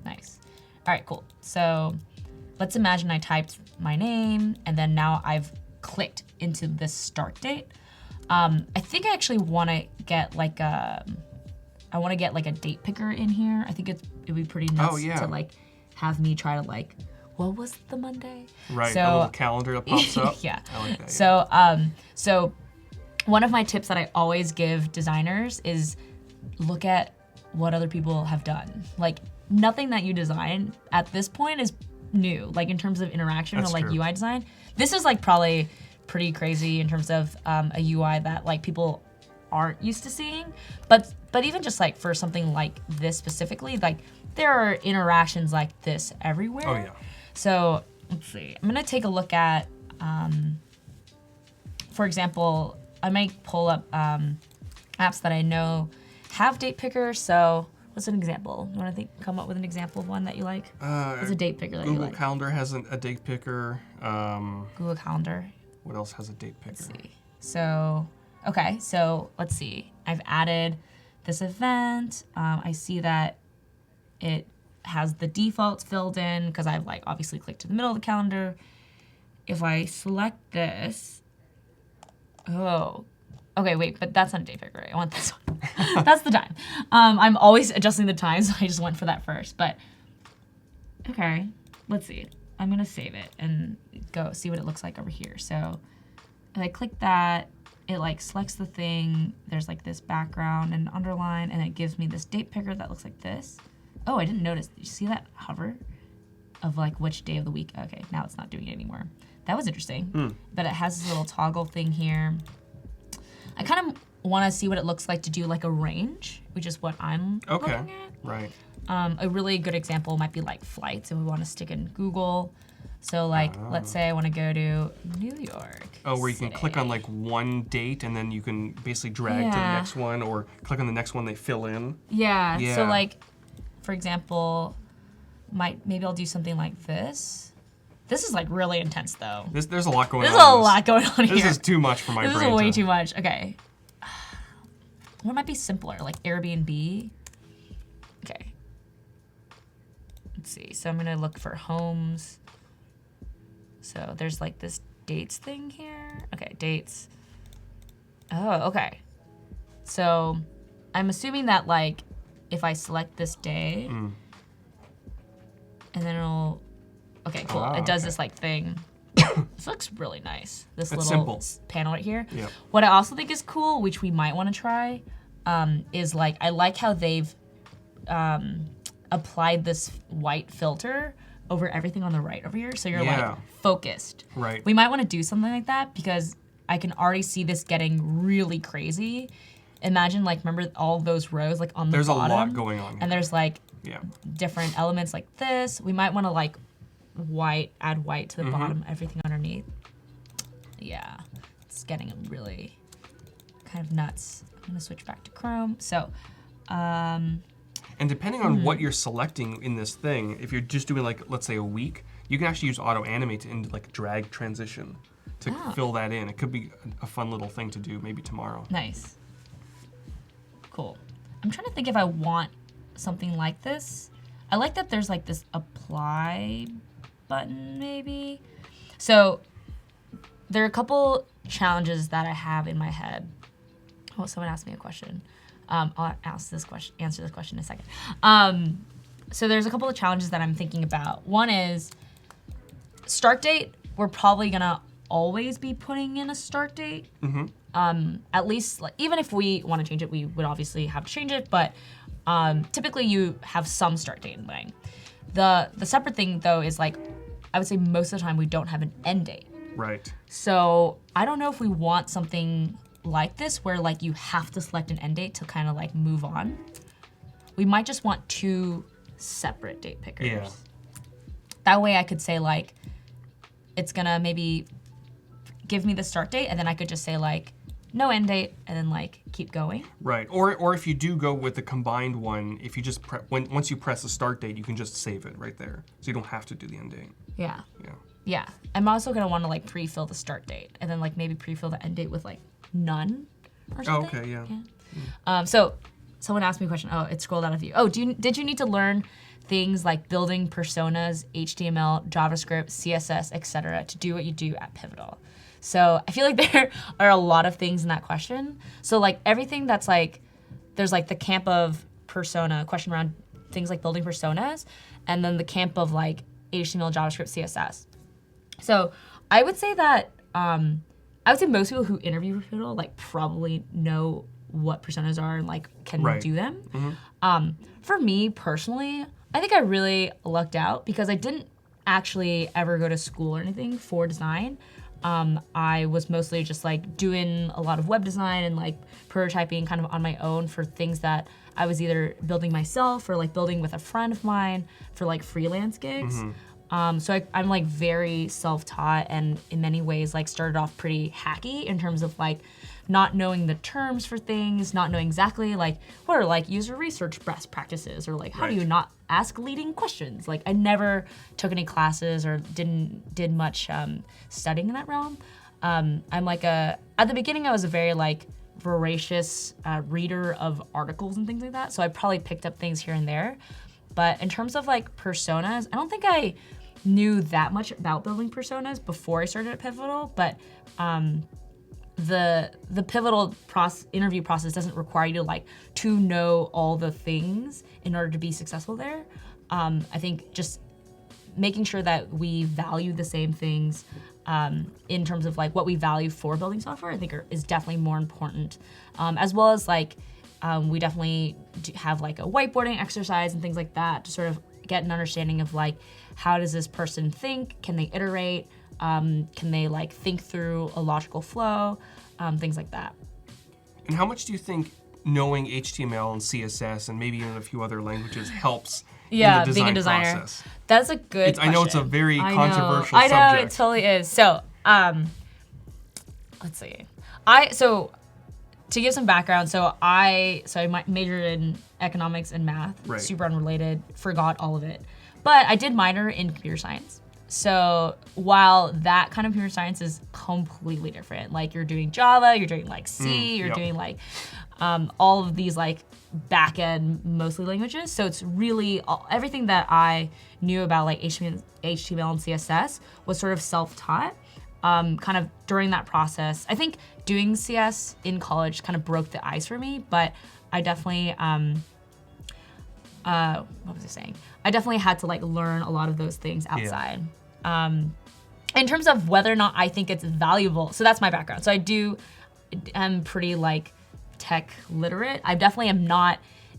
nice. All right, cool. So let's imagine I typed my name and then now I've clicked into this start date. I think I actually want to get like a date picker in here. I think it'd be pretty nuts to like have me try to like, what was the Monday? Right, so, a little calendar that pops up. Yeah. I like that. So one of my tips that I always give designers is look at what other people have done. Like nothing that you design at this point is new, like in terms of interaction That's or like true. UI design. This is like probably pretty crazy in terms of a UI that like people aren't used to seeing. But even just like for something like this specifically, like there are interactions like this everywhere. Oh yeah. So let's see, I'm gonna take a look at, for example, I might pull up apps that I know have date picker. So what's an example? You wanna come up with an example of one that you like? What's a date picker that you Google like? Calendar has a date picker. Google Calendar. What else has a date picker? Let's see. So, okay, so let's see. I've added this event. I see that it has the defaults filled in because I've like obviously clicked to the middle of the calendar. If I select this, oh, okay, wait, but that's not a date picker, right? I want this one. That's the time. I'm always adjusting the time, so I just went for that first. But okay, let's see. I'm gonna save it and go see what it looks like over here. So if I click that, it like selects the thing. There's like this background and underline, and it gives me this date picker that looks like this. Oh, I didn't notice. Did you see that hover of like which day of the week? Okay, now it's not doing it anymore. That was interesting. But it has this little toggle thing here. I kind of want to see what it looks like to do like a range, which is what I'm looking at. Right. A really good example might be like flights if we want to stick in Google. So like, let's say I want to go to New York. Oh, where you can click on like one date and then you can basically drag to the next one, or click on the next one they fill in. Yeah. Yeah. So like, for example, maybe I'll do something like this. This is like really intense though. There's a lot going on. There's a lot going on here. This is too much for my brain. This is way too much. Okay. What might be simpler? Like Airbnb? Okay. let's see. So I'm gonna look for homes. So there's like this dates thing here. Okay, dates. Oh, okay. So I'm assuming that like if I select this day, and then it'll, okay, cool. It does this like thing. This looks really nice. This it's little simple. panel right here. Yep. What I also think is cool, which we might want to try, is like, I like how they've applied this white filter over everything on the right over here. So you're like focused. Right. We might want to do something like that because I can already see this getting really crazy. Imagine like, remember all those rows like on the bottom? There's a lot going on here. And there's like different elements like this. We might want to like add white to the bottom, everything underneath. Yeah, it's getting really kind of nuts. I'm gonna switch back to Chrome. So, and depending on what you're selecting in this thing, if you're just doing like, let's say a week, you can actually use auto animate into like drag transition to fill that in. It could be a fun little thing to do maybe tomorrow. Nice. Cool. I'm trying to think if I want something like this. I like that there's like this apply button maybe. So there are a couple challenges that I have in my head. Oh, someone asked me a question. I'll answer this question in a second. So there's a couple of challenges that I'm thinking about. One is start date. We're probably gonna always be putting in a start date. At least, like, even if we want to change it, we would obviously have to change it. But typically, you have some start date in mind. The separate thing though is like, I would say most of the time we don't have an end date. Right. So I don't know if we want something like this where like you have to select an end date to kind of like move on. We might just want two separate date pickers. Yeah. That way I could say like, it's gonna maybe give me the start date and then I could just say like, no end date, and then like keep going. Right, or if you do go with the combined one, if you just once you press the start date, you can just save it right there, so you don't have to do the end date. Yeah. Yeah. Yeah. I'm also gonna want to like pre-fill the start date, and then like maybe pre-fill the end date with like none or something. Oh, okay. Yeah. So someone asked me a question. Oh, it scrolled out of view. Oh, did you need to learn things like building personas, HTML, JavaScript, CSS, etc., to do what you do at Pivotal? So I feel like there are a lot of things in that question. So like everything that's like, there's like the camp of persona, question around things like building personas, and then the camp of like HTML, JavaScript, CSS. So I would say that, I would say most people who interview for Pivotal like probably know what personas are and like can do them. For me personally, I think I really lucked out because I didn't actually ever go to school or anything for design. I was mostly just like doing a lot of web design and like prototyping kind of on my own for things that I was either building myself or like building with a friend of mine for like freelance gigs. So I'm like very self-taught and in many ways like started off pretty hacky in terms of like not knowing the terms for things, not knowing exactly like what are like user research best practices or like how do you not ask leading questions. Like I never took any classes or did much studying in that realm. I'm like at the beginning I was a very like voracious reader of articles and things like that. So I probably picked up things here and there. But in terms of like personas, I don't think I knew that much about building personas before I started at Pivotal, but the Pivotal interview process doesn't require you to know all the things in order to be successful there. I think just making sure that we value the same things in terms of like what we value for building software, I think is definitely more important, as well as like we definitely have like a whiteboarding exercise and things like that to sort of get an understanding of like how does this person think? Can they iterate? Can they like think through a logical flow? Things like that. And how much do you think knowing HTML and CSS and maybe even a few other languages helps in the design being a designer process? That's a good question. I know it's a very controversial subject. I know, it subject. totally is. So, let's see. So to give some background, I majored in economics and math, super unrelated, forgot all of it. But I did minor in computer science. So while that kind of computer science is completely different, like you're doing Java, you're doing like C, you're doing like all of these like back-end mostly languages. So it's really everything that I knew about like HTML and CSS was sort of self-taught. Kind of during that process. I think doing CS in college kind of broke the ice for me, but I definitely, what was I saying? I definitely had to like learn a lot of those things outside. Yeah. In terms of whether or not I think it's valuable, so that's my background. So I'm pretty like tech literate. I definitely am not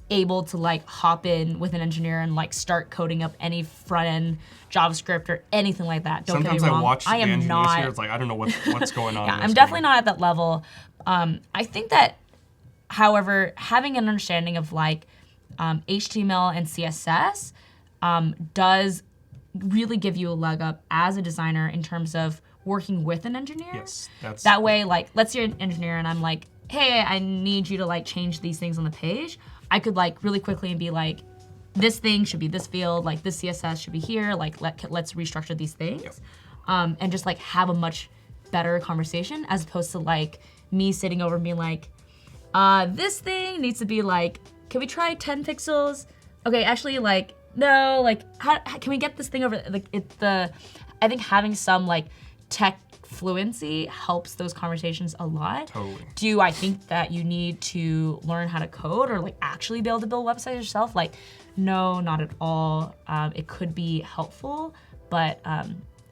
able to like hop in with an engineer and like start coding up any front end JavaScript or anything like that. Don't Sometimes get me wrong. I watch the engineers not, here. It's like I don't know what's going on. Yeah, I'm definitely not at that level. I think that, however, having an understanding of like HTML and CSS does really give you a leg up as a designer in terms of working with an engineer. Yes, that's that way. Like, let's say you're an engineer and I'm like, hey, I need you to like change these things on the page. I could like really quickly and be like, this thing should be this field, like this CSS should be here, like let's restructure these things. Yep. And just like have a much better conversation as opposed to like me sitting over and being like, this thing needs to be like, can we try 10 pixels? Okay, actually like, no, like how can we get this thing over, like I think having some like tech fluency helps those conversations a lot. Totally. Do I think that you need to learn how to code or like actually be able to build websites yourself? Like, no, not at all. It could be helpful, but I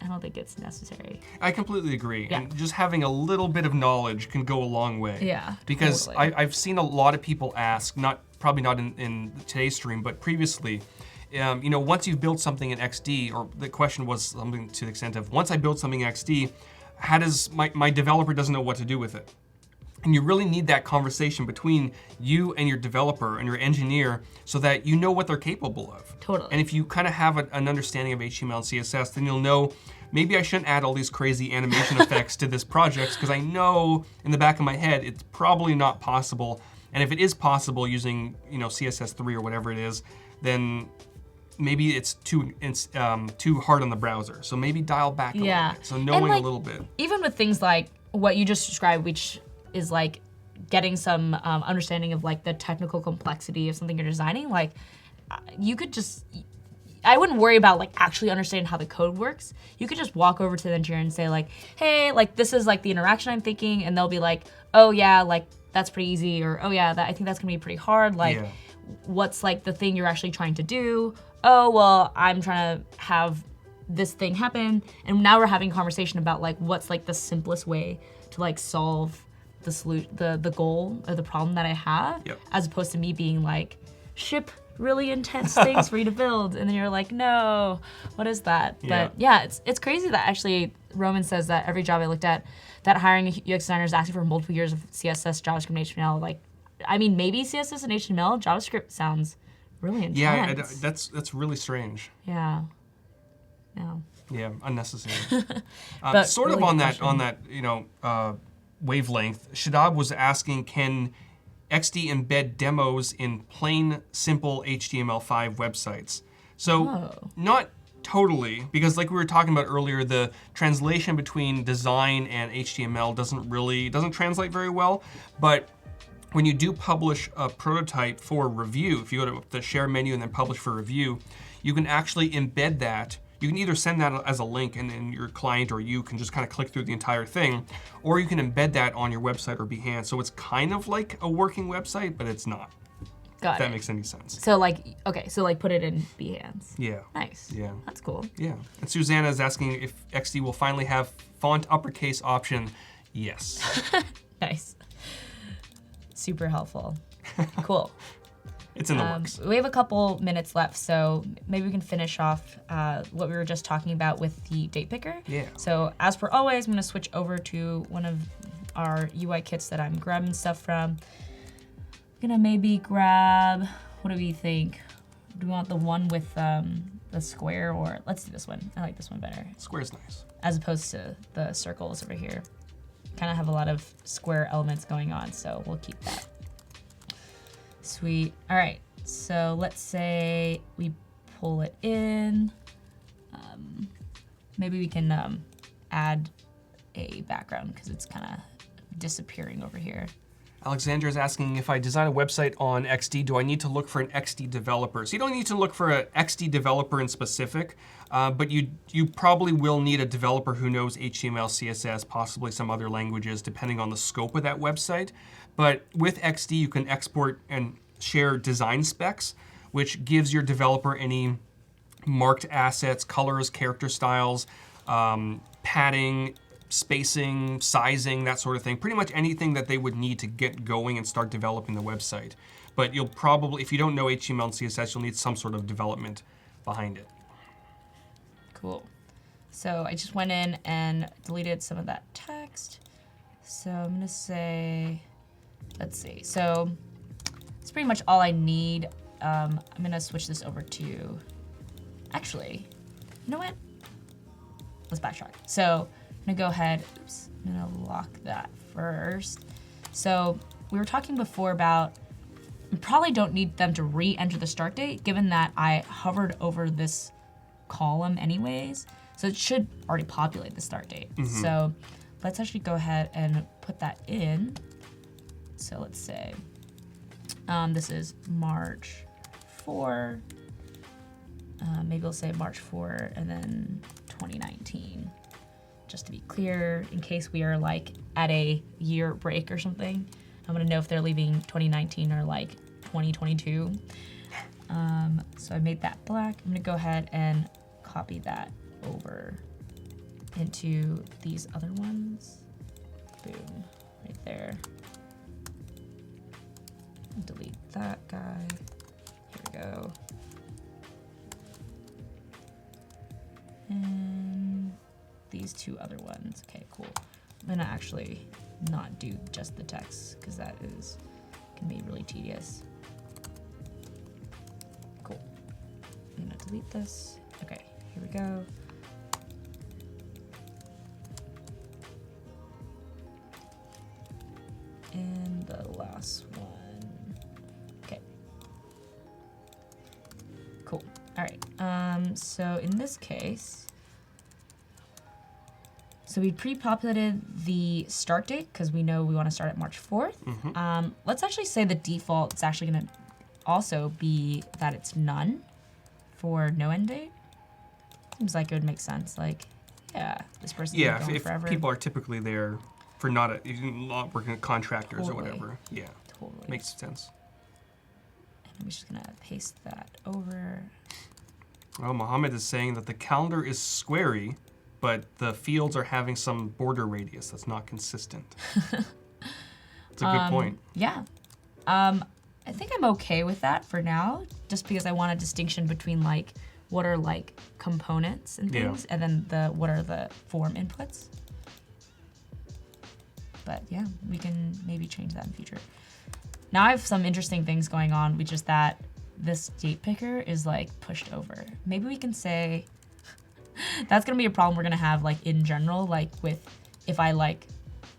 don't think it's necessary. I completely agree. Yeah. And just having a little bit of knowledge can go a long way. Yeah, Because totally. I've seen a lot of people ask, probably not in today's stream, but previously, once you've built something in XD, or the question was something to the extent of, once I build something in XD, how does my developer doesn't know what to do with it? And you really need that conversation between you and your developer and your engineer so that you know what they're capable of. Totally. And if you kind of have an understanding of HTML and CSS, then you'll know maybe I shouldn't add all these crazy animation effects to this project because I know in the back of my head it's probably not possible. And if it is possible using CSS3 or whatever it is, then maybe it's too hard on the browser. So maybe dial back a little bit. So knowing a little bit. Even with things like what you just described, which is like getting some understanding of like the technical complexity of something you're designing, like you could just, I wouldn't worry about like actually understanding how the code works. You could just walk over to the engineer and say like, hey, like this is like the interaction I'm thinking, and they'll be like, oh yeah, like that's pretty easy, or oh yeah, I think that's gonna be pretty hard. Like, what's like the thing you're actually trying to do? Oh well, I'm trying to have this thing happen, and now we're having a conversation about like what's like the simplest way to like solve the goal or the problem that I have, as opposed to me being like, ship really intense things for you to build, and then you're like, no, what is that? But yeah, it's crazy that actually Roman says that every job I looked at, that hiring a UX designer is asking for multiple years of CSS, JavaScript, and HTML. Like, I mean, maybe CSS and HTML, JavaScript sounds really intense. Yeah, that's really strange. Yeah. Yeah, unnecessary. But sort really of on good that wavelength, Shadab was asking, can XD embed demos in plain, simple HTML5 websites? So not totally, because like we were talking about earlier, the translation between design and HTML doesn't translate very well. But when you do publish a prototype for review, if you go to the share menu and then publish for review, you can actually embed that. You can either send that as a link and then your client or you can just kind of click through the entire thing, or you can embed that on your website or Behance. So it's kind of like a working website, but it's not. Got if that it. makes any sense. So like, okay, so like put it in Behance. Yeah. Nice. Yeah. That's cool. Yeah. And Susanna is asking if XD will finally have font uppercase option. Yes. Nice. Super helpful. Cool. It's in the works. We have a couple minutes left, so maybe we can finish off what we were just talking about with the date picker. Yeah. So as per always, I'm gonna switch over to one of our UI kits that I'm grabbing stuff from. I'm gonna maybe grab, what do we think? Do we want the one with the square, or let's do this one. I like this one better. Square's nice. As opposed to the circles over here. Kind of have a lot of square elements going on, so we'll keep that. Sweet. All right, so let's say we pull it in. Maybe we can add a background because it's kind of disappearing over here. Alexandra is asking, if I design a website on XD, do I need to look for an XD developer? So you don't need to look for an XD developer in specific, but you probably will need a developer who knows HTML, CSS, possibly some other languages, depending on the scope of that website. But with XD, you can export and share design specs, which gives your developer any marked assets, colors, character styles, padding, spacing, sizing, that sort of thing. Pretty much anything that they would need to get going and start developing the website. But you'll probably, if you don't know HTML and CSS, you'll need some sort of development behind it. Cool. So I just went in and deleted some of that text. So I'm gonna say, let's see. So it's pretty much all I need. I'm gonna switch this over to, actually, you know what? Let's backtrack. So I'm gonna go ahead, oops, I'm gonna lock that first. So we were talking before about, we probably don't need them to re-enter the start date given that I hovered over this column anyways. So it should already populate the start date. So let's actually go ahead and put that in. So let's say this is March 4. Maybe we'll say March 4 and then 2019. Just to be clear, in case we are like at a year break or something, I'm gonna know if they're leaving 2019 or like 2022. So I made that black. I'm gonna go ahead and copy that over into these other ones. Boom, right there. Delete that guy. Here we go. And these two other ones. Okay, cool. I'm gonna actually not do just the text because that can be really tedious. Cool. I'm gonna delete this. Okay, here we go. And the last one. Okay. Cool. All right. So in this case, so we pre-populated the start date because we know we want to start at March 4th. Let's actually say the default is actually going to also be that it's none for no end date. Seems like it would make sense. Like, yeah, this person's been going forever. If people are typically there for not working at contractors Totally. or whatever. Yeah, Totally. makes sense. And I'm just going to paste that over. Well, Mohammed is saying that the calendar is squarey, but the fields are having some border radius that's not consistent. It's a good point. Yeah. I think I'm okay with that for now, just because I want a distinction between like what are like components and things, and then what are the form inputs. But yeah, we can maybe change that in the future. Now I have some interesting things going on, which is that this date picker is like pushed over. Maybe we can say that's gonna be a problem we're gonna have like in general, like with if I like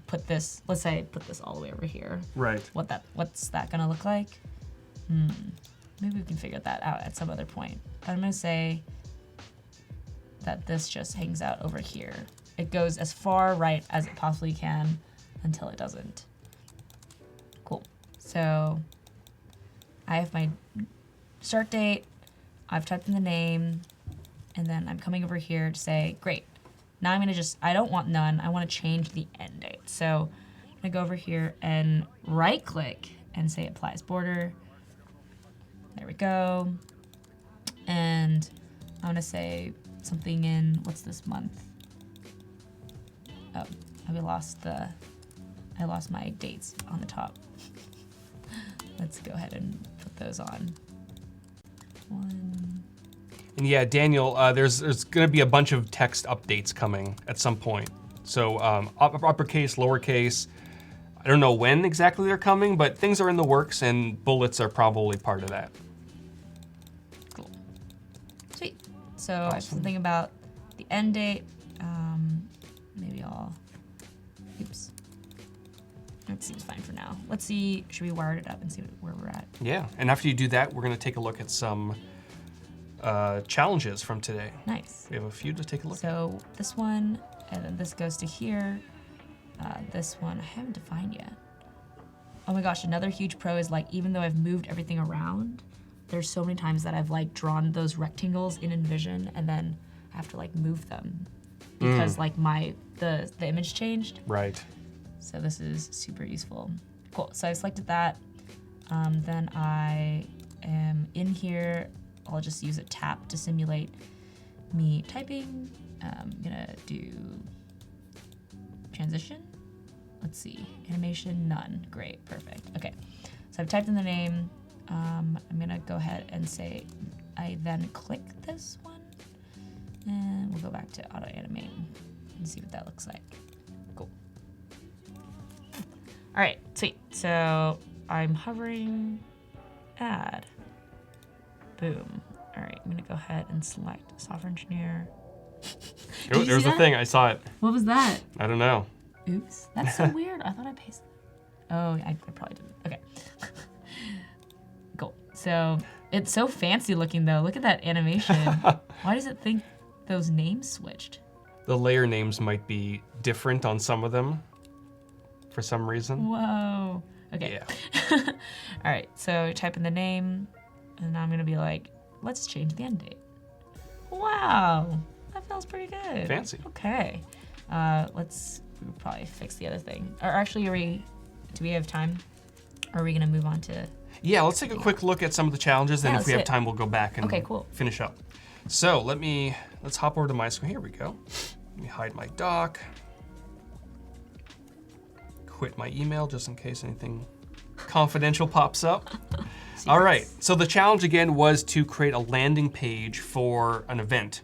put this, let's say I put this all the way over here. Right. What's that gonna look like? Maybe we can figure that out at some other point. But I'm gonna say that this just hangs out over here. It goes as far right as it possibly can until it doesn't. Cool. So I have my start date, I've typed in the name, and then I'm coming over here to say, great. Now I'm gonna I don't want none, I wanna change the end date. So I'm gonna go over here and right click and say applies border. There we go. And I'm gonna say something in, what's this month? Oh, I lost my dates on the top. Let's go ahead and put those on. One. And yeah, Daniel, there's going to be a bunch of text updates coming at some point. So uppercase, lowercase. I don't know when exactly they're coming, but things are in the works, and bullets are probably part of that. Cool. Sweet. So I have something about the end date. Maybe oops. That seems fine for now. Let's see, should we wire it up and see where we're at? Yeah, and after you do that, we're gonna take a look at some challenges from today. Nice. We have a few to take a look at. So this one, and then this goes to here. This one I haven't defined yet. Oh my gosh, another huge pro is like, even though I've moved everything around, there's so many times that I've like drawn those rectangles in InVision and then I have to like move them because like the image changed. Right. So this is super useful. Cool, so I selected that. Then I am in here. I'll just use a tap to simulate me typing. I'm gonna do transition. Let's see, animation, none. Great, perfect. Okay, so I've typed in the name. I'm gonna go ahead and say, I then click this one, and we'll go back to auto animate and see what that looks like. Cool. All right, sweet. So I'm hovering, add, boom. All right, I'm gonna go ahead and select software engineer. Oh, there's the thing, I saw it. What was that? I don't know. Oops, that's so weird. I thought I pasted it. Oh, I probably didn't. Okay. Cool. So it's so fancy looking though. Look at that animation. Why does it think those names switched? The layer names might be different on some of them for some reason. Whoa. Okay. Yeah. All right, so type in the name, and now I'm gonna be like, let's change the end date. Wow, that feels pretty good. Fancy. Okay. We'll probably fix the other thing. Or actually, do we have time? Or are we gonna move on to? Yeah, let's take a quick look at some of the challenges, and Yeah, if we have let's do it. time, we'll go back and Okay, cool. finish up. So let's hop over to my screen. Here we go. Let me hide my doc. Quit my email just in case anything confidential pops up. All right, so the challenge again was to create a landing page for an event.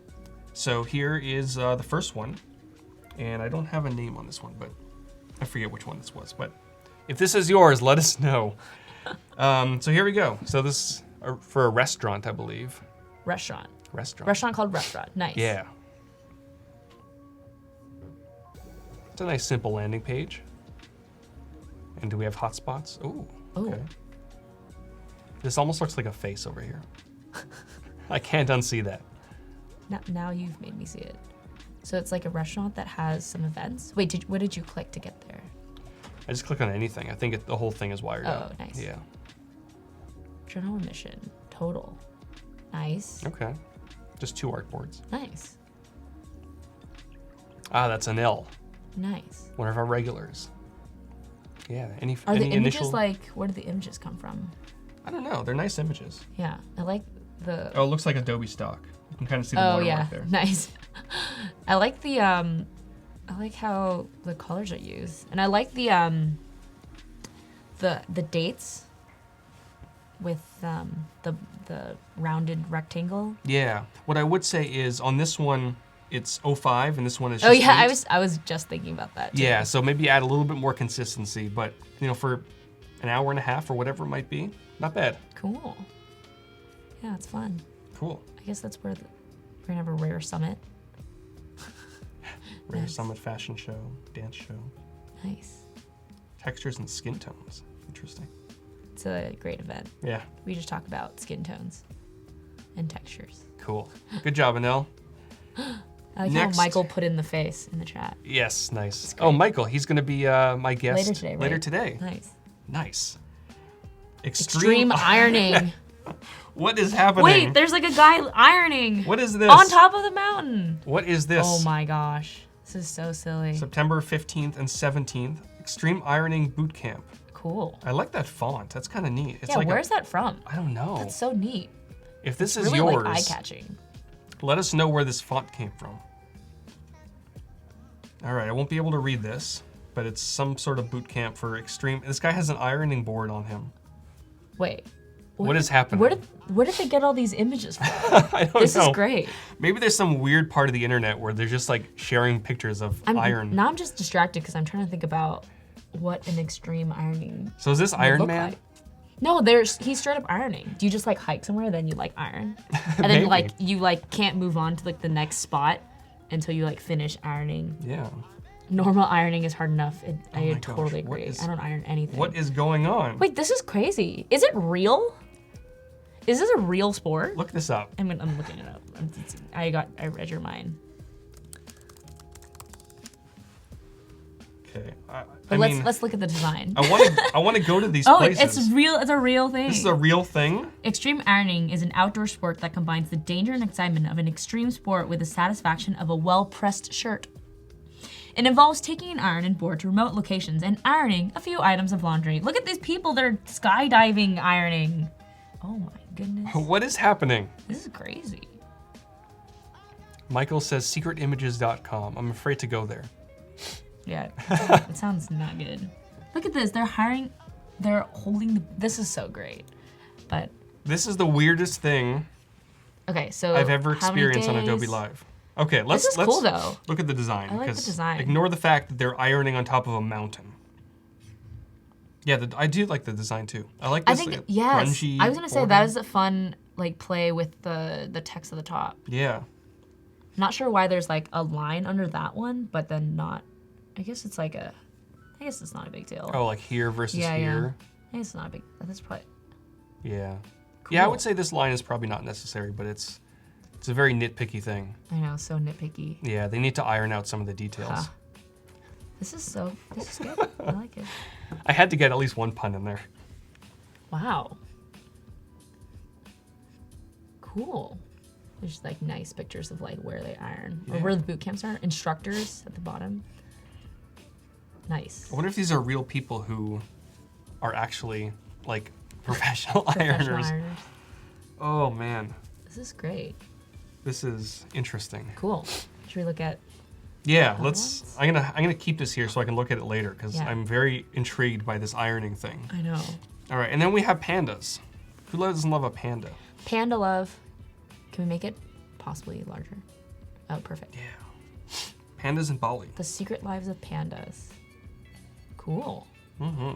So here is the first one, and I don't have a name on this one, but I forget which one this was, but if this is yours, let us know. So here we go. So this is for a restaurant, I believe. Restaurant. Restaurant Called Restaurant. Nice. Yeah. It's a nice simple landing page. And do we have hotspots? Oh, okay. This almost looks like a face over here. I can't unsee that. Now you've made me see it. So it's like a restaurant that has some events. Wait, what did you click to get there? I just click on anything. I think the whole thing is wired up. Oh, nice. Yeah. Journal emission. Total. Nice. Okay. Just 2 artboards. Nice. Ah, that's an L. Nice. One of our regulars. Yeah. Are the images initial... like, where do the images come from? I don't know. They're nice images. Yeah, I like the... Oh, it looks like Adobe stock. You can kind of see the watermark there. Nice. I like the, I like how the colors are used. And I like the dates with the rounded rectangle. Yeah. What I would say is on this one, it's 05 and this one is just Oh yeah, 8. I was just thinking about that too. Yeah, so maybe add a little bit more consistency, but you know, for an hour and a half or whatever it might be, not bad. Cool. Yeah, it's fun. Cool. I guess that's where we're gonna have a rare summit. Rare Nice. Summit fashion show, dance show. Nice. Textures and skin tones. Interesting. It's a great event. Yeah, We just talk about skin tones and textures. cool. Good job, Anel. I like Next. how Michael put in the face in the chat. Yes, nice. Oh, Michael, he's gonna be my guest Later today, right? later today. Nice. Nice. Extreme ironing. What is happening? Wait, there's like a guy ironing What is this? on top of the mountain. What is this? Oh my gosh. This is so silly. September 15th and 17th, Extreme Ironing Boot Camp. Cool. I like that font. That's kind of neat. It's Yeah, like where's that from? I don't know. That's so neat. If this is Really yours, like eye-catching. let us know where this font came from. All right, I won't be able to read this, but it's some sort of boot camp for extreme. This guy has an ironing board on him. Wait. What is happening? Where did they get all these images from? I don't This know. is great. Maybe there's some weird part of the internet where they're just like sharing pictures of iron. Now I'm just distracted because I'm trying to think about what an extreme ironing So is this would Iron look Man? like. No, he's straight up ironing. Do you just like hike somewhere, then you like iron, and then Maybe. like you like can't move on to like the next spot until you like finish ironing? Yeah. Normal ironing is hard enough. my I gosh, totally what agree. is- I don't iron anything. What is going on? Wait, this is crazy. Is it real? Is this a real sport? Look this up. I'm looking it up. I read your mind. Okay. I But mean, let's look at the design. I want to go to these Oh, places. it's real. It's a real thing. This is a real thing? Extreme ironing is an outdoor sport that combines the danger and excitement of an extreme sport with the satisfaction of a well-pressed shirt. It involves taking an iron and board to remote locations and ironing a few items of laundry. Look at these people that are skydiving ironing. Oh my goodness. What is happening? This is crazy. Michael says secretimages.com. I'm afraid to go there. Yeah, it sounds not good. Look at this. They're holding the, this is so great. But This is the weirdest thing okay, so I've ever how many experienced on days? Adobe Live. Okay, let's This is cool, though. look at the design. I like the because design. Ignore the fact that they're ironing on top of a mountain. Yeah, I do like the design too. I like this yes. grungy I was gonna say border. that is a fun like play with the text at the top. Yeah. Not sure why there's like a line under that one, but then not. I guess it's like a. I guess it's not a big deal. Oh, like here versus here. Yeah. I guess it's not a big. That's probably. Yeah. Yeah, I Cool. would say this line is probably not necessary, but it's a very nitpicky thing. I know, so nitpicky. Yeah, they need to iron out some of the details. Huh. This is good. I like it. I had to get at least one pun in there. Wow. Cool. There's like nice pictures of like where they iron or Yeah. where the boot camps are. Instructors at the bottom. Nice. I wonder if these are real people who are actually like professional Professional ironers. ironers. Oh man, This is great. this is interesting. Cool. Should we look at? Yeah, Other let's. ones? I'm gonna keep this here so I can look at it later because Yeah. I'm very intrigued by this ironing thing. I know. All right, and then we have pandas. Who doesn't love a panda? Panda love. Can we make it possibly larger? Oh, perfect. Yeah. Pandas in Bali. The Secret Lives of Pandas. Cool. Mm-hmm.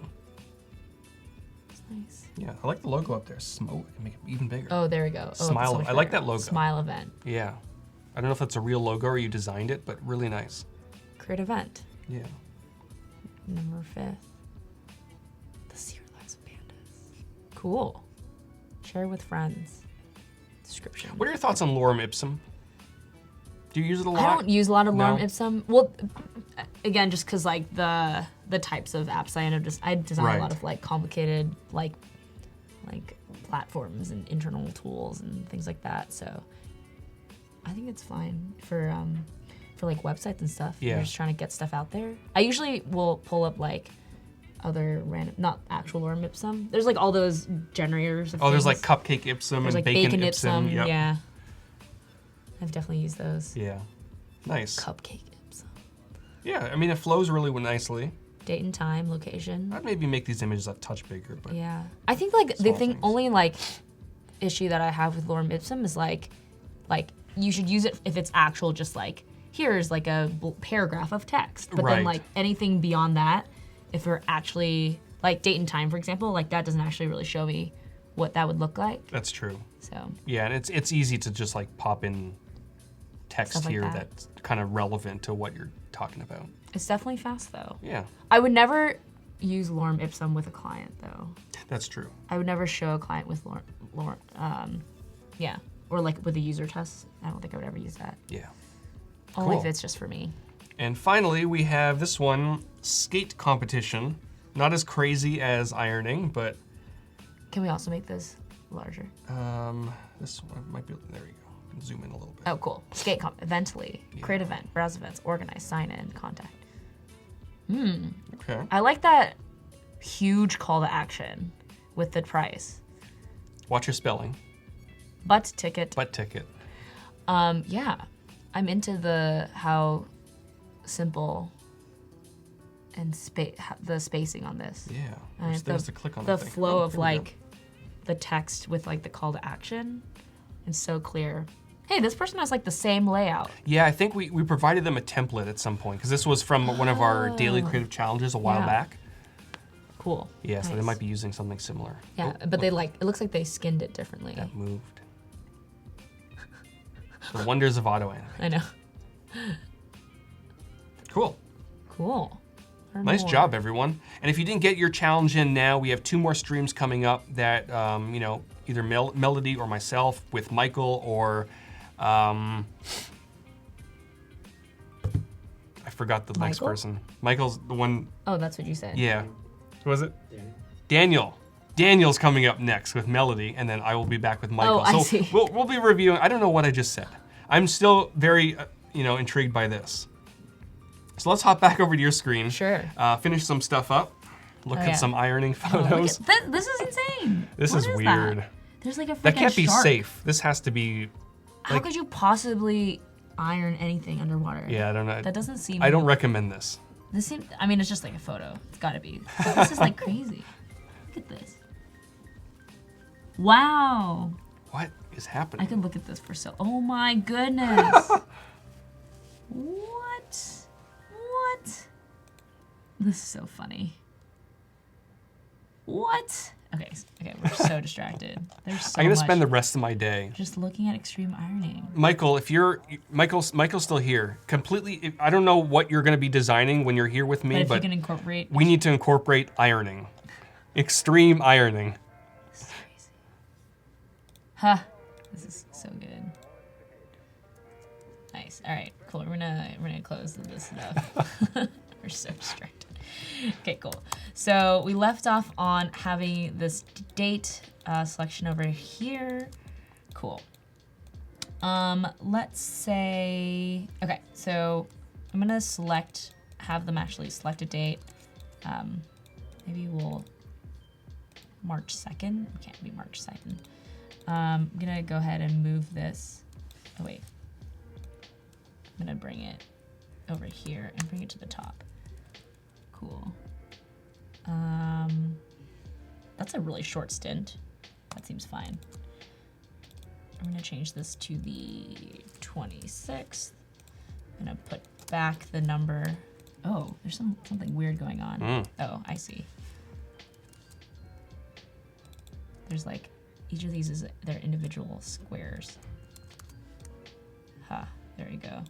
That's nice. Yeah, I like the logo up there. Smoke, make it even bigger. Oh, there we go. Oh, it's Smile. so much I like better. that logo. Smile event. Yeah. I don't know if that's a real logo or you designed it, but really nice. Create event. Yeah. Number 5th. The Secret Lives of Pandas. Cool. Share with friends. Description. What are your thoughts on lorem ipsum? Do you use it a lot? I don't use a lot of lorem No? ipsum. Well, again, just because like the types of apps I end up I design Right. a lot of like complicated like platforms and internal tools and things like that. So I think it's fine for like websites and stuff. Yeah. You're just trying to get stuff out there. I usually will pull up like other random, not actual lorem ipsum. There's like all those generators of Oh, there's like things. cupcake ipsum There's and like bacon ipsum. Yep. Yeah. I've definitely used those. Yeah. Nice. Cupcake ipsum. Yeah, I mean, it flows really nicely. Date and time, location. I'd maybe make these images a touch bigger, but Yeah. I think like the Small thing things. only like issue that I have with lorem ipsum is like you should use it if it's actual just like here's like a paragraph of text. But then Right. like anything beyond that, if we're actually like date and time, for example, like that doesn't actually really show me what that would look like. that's true. So Yeah, and it's easy to just like pop in text Stuff like here that. that's kind of relevant to what you're talking about. it's definitely fast though. Yeah, I would never use lorem ipsum with a client though. that's true. I would never show a client with yeah, or like with a user test. I don't think I would ever use that. Yeah. Only Cool. if it's just for me. And finally, we have this one, skate competition. Not as crazy as ironing, but Can we also make this larger? this one might be, there you go. Zoom in a little bit. Oh, cool. Skate comp, Evently, create event, browse events, organize, sign in, contact. Okay. I like that huge call to action with the price. Watch your spelling. Butt ticket. Butt ticket. Yeah, I'm into the how simple and the spacing on this. Yeah. And There's things to click on. the I think. flow Oh, of here we go. like the text with like the call to action is so clear. Hey, this person has like the same layout. Yeah, I think we provided them a template at some point because this was from one of our daily creative challenges a while Yeah. back. Cool. Yeah, so they Nice. might be using something similar. Yeah, Oh, but they like it looks like they skinned it differently. that moved. The wonders of auto animation. I know. Cool. Cool. Learn Nice more. job, everyone. And if you didn't get your challenge in now, we have 2 more streams coming up that, you know, either Melody or myself with Michael or, I forgot the next Michael? person. Michael's the one. Oh, that's what you said. Yeah. Who was it? Daniel. Daniel's coming up next with Melody, and then I will be back with Michael. Oh, I so see. We'll be reviewing. I don't know what I just said. I'm still very intrigued by this. So let's hop back over to your screen. Sure. Finish some stuff up. Look at yeah. some ironing Oh, look photos. at this is insane. This What is that? weird. There's like a freaking That can't be shark. safe. This has to be. How could you possibly iron anything underwater? Yeah, I don't know. That doesn't seem. I don't recommend this. This seems. I mean, it's just like a photo. It's got to be. But this is like crazy. Look at this. Wow. What is happening? I can look at this for so. Oh my goodness. What? What? This is so funny. What? Okay, we're so distracted. There's so I'm gonna much. spend the rest of my day. Just looking at extreme ironing. Michael, if you're Michael's still here. Completely. I don't know what you're gonna be designing when you're here with me, But if but you can incorporate. we need to incorporate ironing, extreme ironing. This is crazy. Huh. This is so good. Nice. All right. Cool. We're gonna close this stuff. We're so distracted. Okay, cool. So we left off on having this date selection over here. Cool. Let's say, okay, so I'm gonna have them actually select a date. Maybe we'll, March 2nd. It can't be March 2nd. I'm gonna go ahead and move this. Oh wait. I'm gonna bring it over here and bring it to the top. Cool. That's a really short stint. That seems fine. I'm gonna change this to the 26th. I'm gonna put back the number. Oh, there's something weird going on. Oh, I see. There's like, each of these is their individual squares. There you go.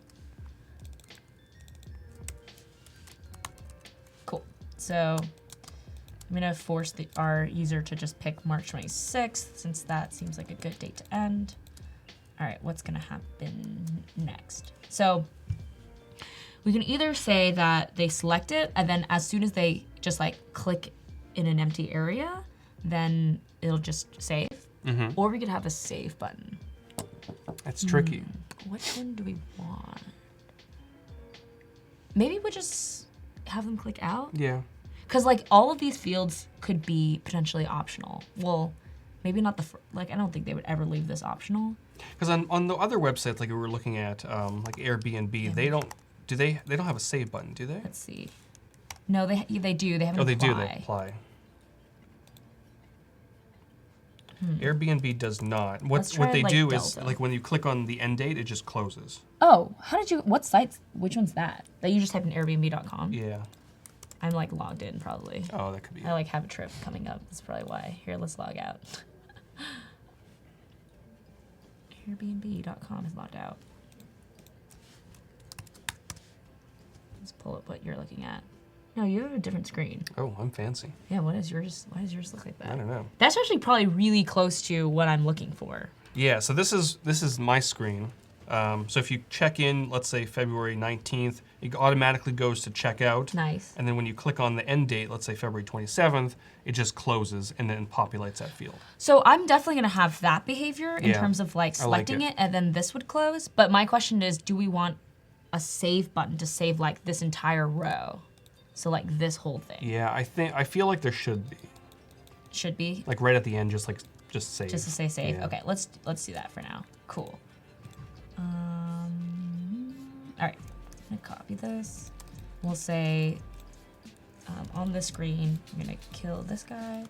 Cool. So I'm gonna force our user to just pick March 26th, since that seems like a good date to end. All right, what's gonna happen next? So we can either say that they select it, and then as soon as they just like click in an empty area, then it'll just save. Or we could have a save button. That's tricky. Which one do we want? Maybe we just have them click out? Yeah. Because like all of these fields could be potentially optional. Well, maybe not I don't think they would ever leave this optional. Because on the other websites, like we were looking at, like Airbnb, they don't have a save button, do they? Let's see. No, they do. They have an Oh, they apply. do. They apply. Airbnb does not. Let's What try, they like, do is Delta. like when you click on the end date, it just closes. Oh, what sites? Which one's that? That you just type in airbnb.com? Yeah. I'm like logged in probably. Oh, that could be. I like have a trip coming up. That's probably why. Here, let's log out. Airbnb.com is logged out. Let's pull up what you're looking at. No, you have a different screen. Oh, I'm fancy. Yeah, why does yours look like that? I don't know. That's actually probably really close to what I'm looking for. Yeah. So this is my screen. So if you check in, let's say February 19th, it automatically goes to checkout. Nice. And then when you click on the end date, let's say February 27th, it just closes and then populates that field. So I'm definitely gonna have that behavior in Yeah, terms of like selecting it. it, and then this would close. But my question is, do we want a save button to save like this entire row? So like this whole thing. Yeah, I feel like there should be. Should be. Like right at the end, just save. Just to say save. Yeah. Okay, let's do that for now. Cool. All right, I'm gonna copy this. We'll say on the screen, I'm gonna kill this guy,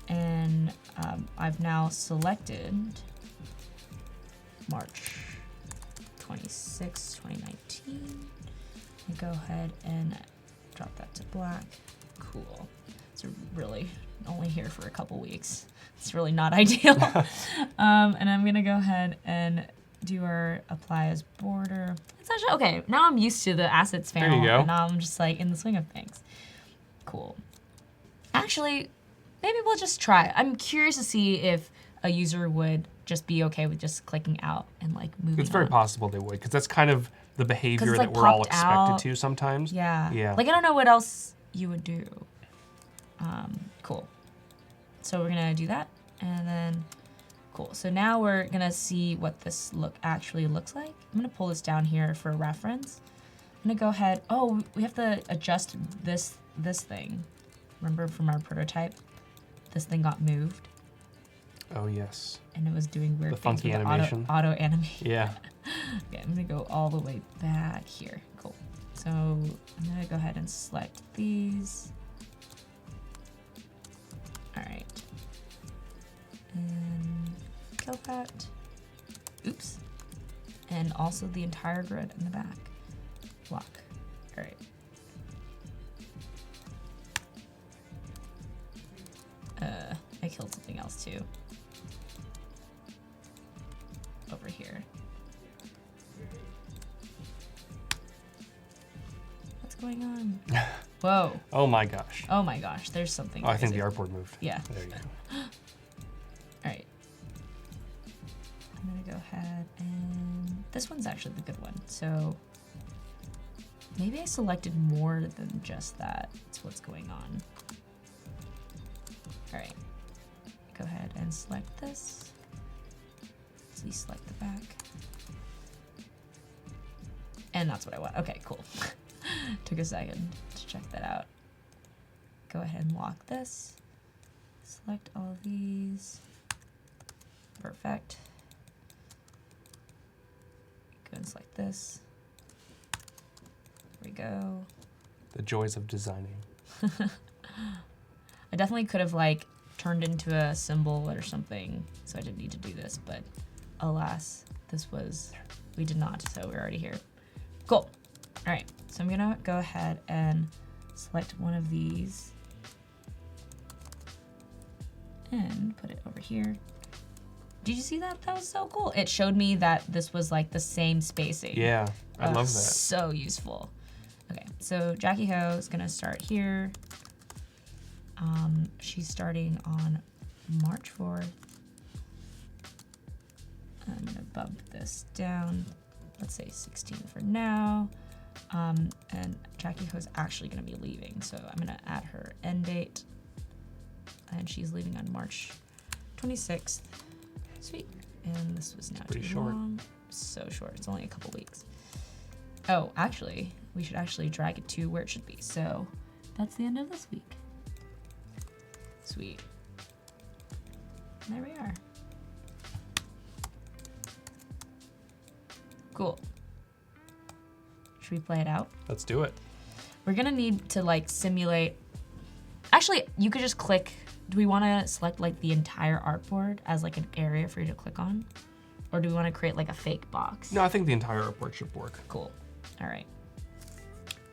and I've now selected March 26, 2019. And go ahead and drop that to black. Cool. It's really only here for a couple weeks. It's really not ideal. And I'm gonna go ahead and do our apply as border. It's actually, okay, now I'm used to the assets panel. There you go. And now I'm just like in the swing of things. Cool. Actually, maybe we'll just try. I'm curious to see if a user would just be okay with just clicking out and like moving It's very on. possible they would, because that's kind of the behavior it's, that like, we're all popped expected out. to sometimes. Yeah. Yeah. Like, I don't know what else you would do. Cool. So we're gonna do that, and then, cool. So now we're gonna see what this actually looks like. I'm gonna pull this down here for reference. I'm gonna go ahead, oh, we have to adjust this thing. Remember from our prototype, this thing got moved, Oh, yes. and it was doing weird The things funky with animation. auto animate. Yeah. Okay, I'm gonna go all the way back here. Cool. So I'm gonna go ahead and select these. All right. And kill that. Oops. And also the entire grid in the back. Block. All right. I killed something else too. Over here. What's going on? Whoa. Oh my gosh. Oh my gosh, there's something. Oh, I think crazy. the artboard moved. Yeah. There you go. All right. I'm gonna go ahead and this one's actually the good one. So maybe I selected more than just that. That's what's going on. All right. Go ahead and select this. Please select the back. And that's what I want. Okay, cool. Took a second to check that out. Go ahead and lock this. Select all of these. Perfect. Go and select this. There we go. The joys of designing. I definitely could have like turned into a symbol or something, so I didn't need to do this, but alas, we did not, so we're already here. Cool. All right, so I'm gonna go ahead and select one of these and put it over here. Did you see that? That was so cool. It showed me that this was like the same spacing. Yeah, I love that. So useful. Okay, so Jackie Ho is gonna start here. She's starting on March 4th. I'm gonna bump this down. Let's say 16 for now. And Jackie Ho's actually gonna be leaving, so I'm gonna add her end date. And she's leaving on March 26th. Sweet. And this was now Pretty too short. long. So short, it's only a couple weeks. Oh, actually, we should actually drag it to where it should be. So that's the end of this week. Sweet. And there we are. Cool. Should we play it out? Let's do it. We're gonna need to like simulate. Actually, you could just click. Do we want to select like the entire artboard as like an area for you to click on? Or do we want to create like a fake box? No, I think the entire artboard should work. Cool. All right.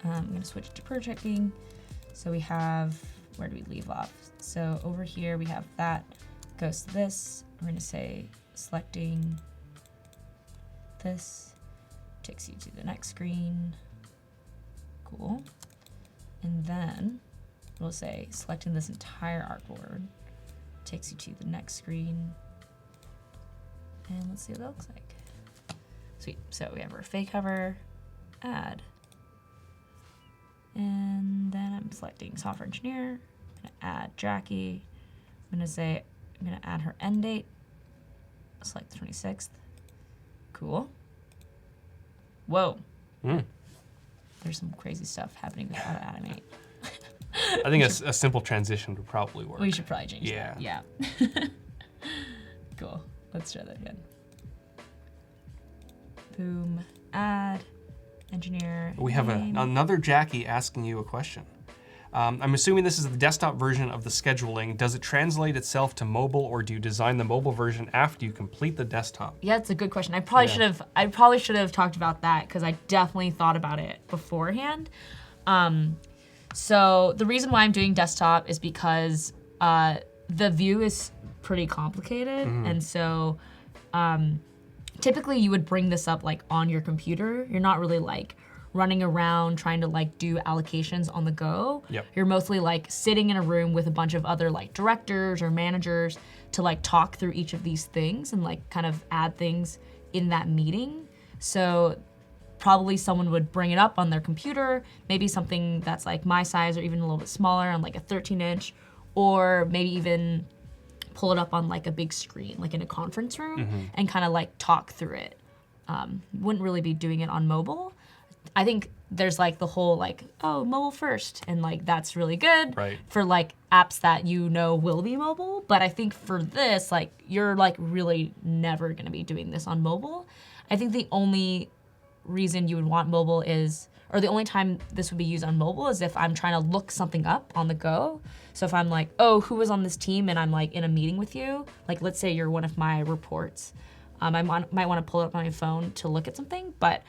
I'm gonna switch to prototyping. So we have, where do we leave off? So over here we have that goes to this. We're gonna say selecting this takes you to the next screen. Cool. And then we'll say selecting this entire artboard takes you to the next screen. And let's see what that looks like. Sweet. So we have our fake cover, add. And then I'm selecting software engineer. I'm gonna add Jackie. I'm gonna add her end date. Select the 26th. Cool. Whoa. There's some crazy stuff happening with auto animate. I think a simple transition would probably work. We should probably change Yeah. that. Yeah. Cool. Let's try that again. Boom. Add. Engineer. We have name. another Jackie asking you a question. I'm assuming this is the desktop version of the scheduling. Does it translate itself to mobile, or do you design the mobile version after you complete the desktop? Yeah, it's a good question. I probably should have talked about that because I definitely thought about it beforehand. So the reason why I'm doing desktop is because the view is pretty complicated, and so typically you would bring this up like on your computer. You're not really like running around trying to like do allocations on the go. Yep. You're mostly like sitting in a room with a bunch of other like directors or managers to like talk through each of these things and like kind of add things in that meeting. So probably someone would bring it up on their computer, maybe something that's like my size or even a little bit smaller on like a 13-inch, or maybe even pull it up on like a big screen, like in a conference room, and kind of like talk through it. Wouldn't really be doing it on mobile. I think there's like the whole like, oh, mobile first, and like that's really good for like apps that you know will be mobile. But I think for this, like you're like really never gonna be doing this on mobile. I think the only reason you would want mobile is, or the only time this would be used on mobile is if I'm trying to look something up on the go. So if I'm like, oh, who was on this team and I'm like in a meeting with you, like let's say you're one of my reports, I might want to pull it up on my phone to look at something, but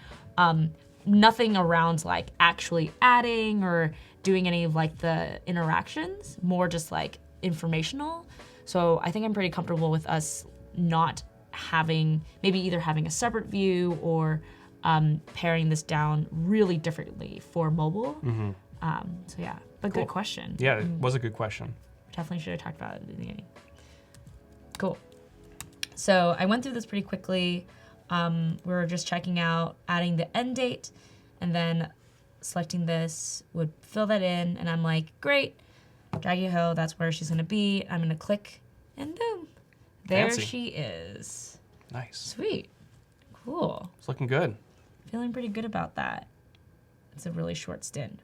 nothing around like actually adding or doing any of like the interactions, more just like informational. So I think I'm pretty comfortable with us not having, maybe either having a separate view or paring this down really differently for mobile. So yeah, but good question. Yeah, it was a good question. Definitely should have talked about it at the beginning. Cool. So I went through this pretty quickly. We were just checking out adding the end date, and then selecting this would fill that in, and I'm like, great, Jackie Ho, that's where she's gonna be. I'm gonna click, and boom, there Fancy. she is. Nice. Sweet. Cool. It's looking good. Feeling pretty good about that. It's a really short stint.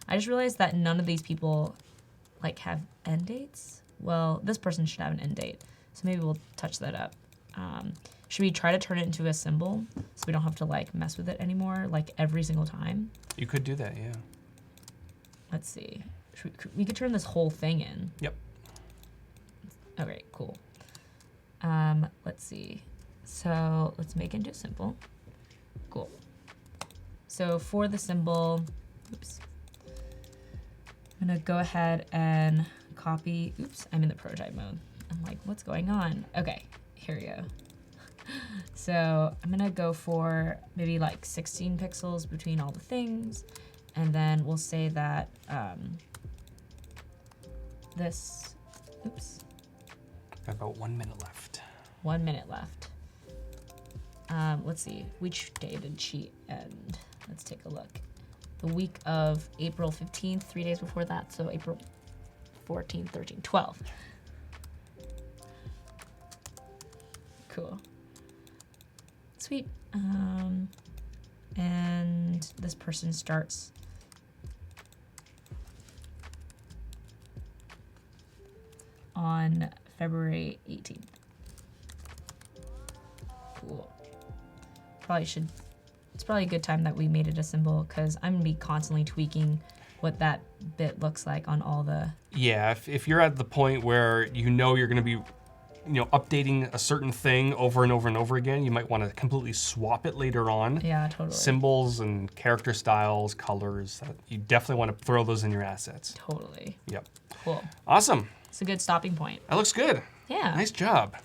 I just realized that none of these people like have end dates. Well, this person should have an end date, so maybe we'll touch that up. Should we try to turn it into a symbol so we don't have to like mess with it anymore, like every single time? You could do that, yeah. Let's see. We could turn this whole thing in. Yep. Okay, cool. Let's see. So let's make it into a symbol. Cool. So for the symbol, oops. I'm gonna go ahead and copy, oops, I'm in the prototype mode. I'm like, what's going on? Okay, here we go. So I'm gonna go for maybe like 16 pixels between all the things. And then we'll say that this, oops. Got about 1 minute left. 1 minute left. Let's see, which day did she end? Let's take a look. The week of April 15th, 3 days before that, so April 14th, 13th, 12. Cool. Sweet. And this person starts on February 18th. Cool. It's probably a good time that we made it a symbol, because I'm gonna be constantly tweaking what that bit looks like on all the... Yeah, if you're at the point where you know you're gonna be updating a certain thing over and over and over again, you might want to completely swap it later on. Yeah, totally. Symbols and character styles, colors, you definitely want to throw those in your assets. Totally. Yep. Cool. Awesome. It's a good stopping point. That looks good. Yeah. Nice job.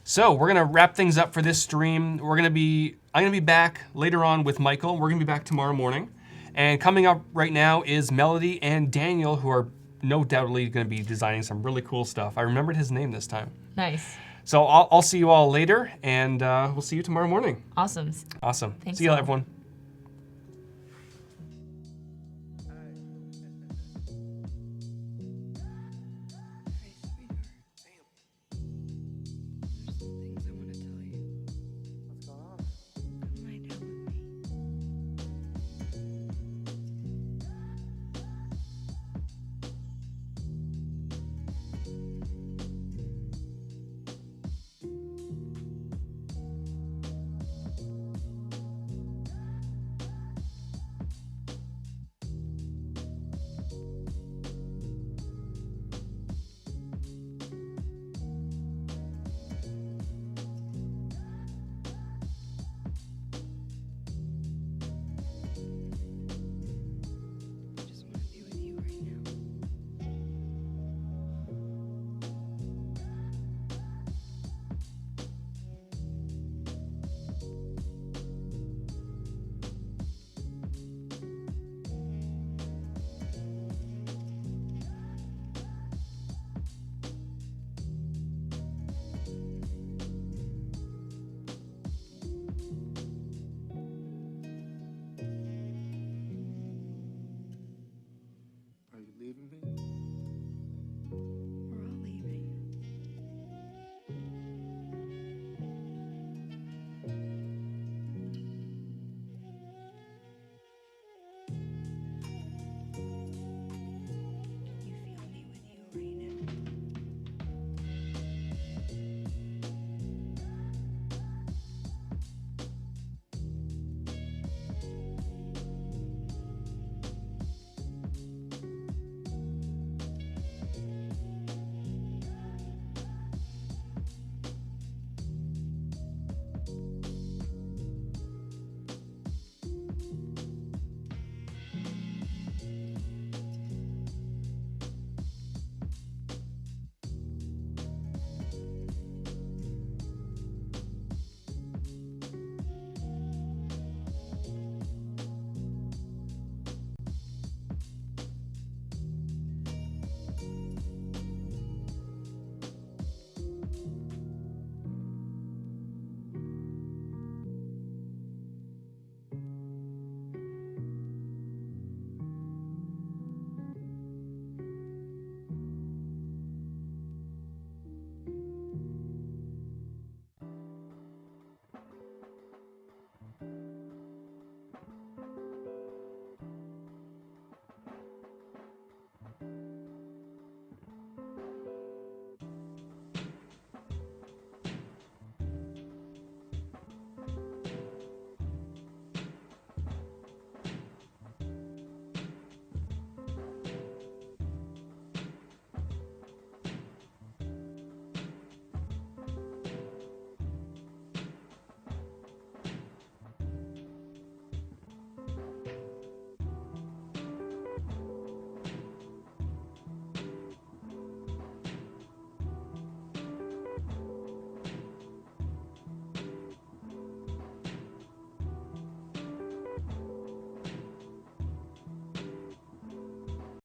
So we're gonna wrap things up for this stream. I'm gonna be back later on with Michael. We're gonna be back tomorrow morning. And coming up right now is Melody and Daniel, who are no doubtly gonna be designing some really cool stuff. I remembered his name this time. Nice. So I'll see you all later, and we'll see you tomorrow morning. Awesome. Awesome. Thanks See you, all. everyone.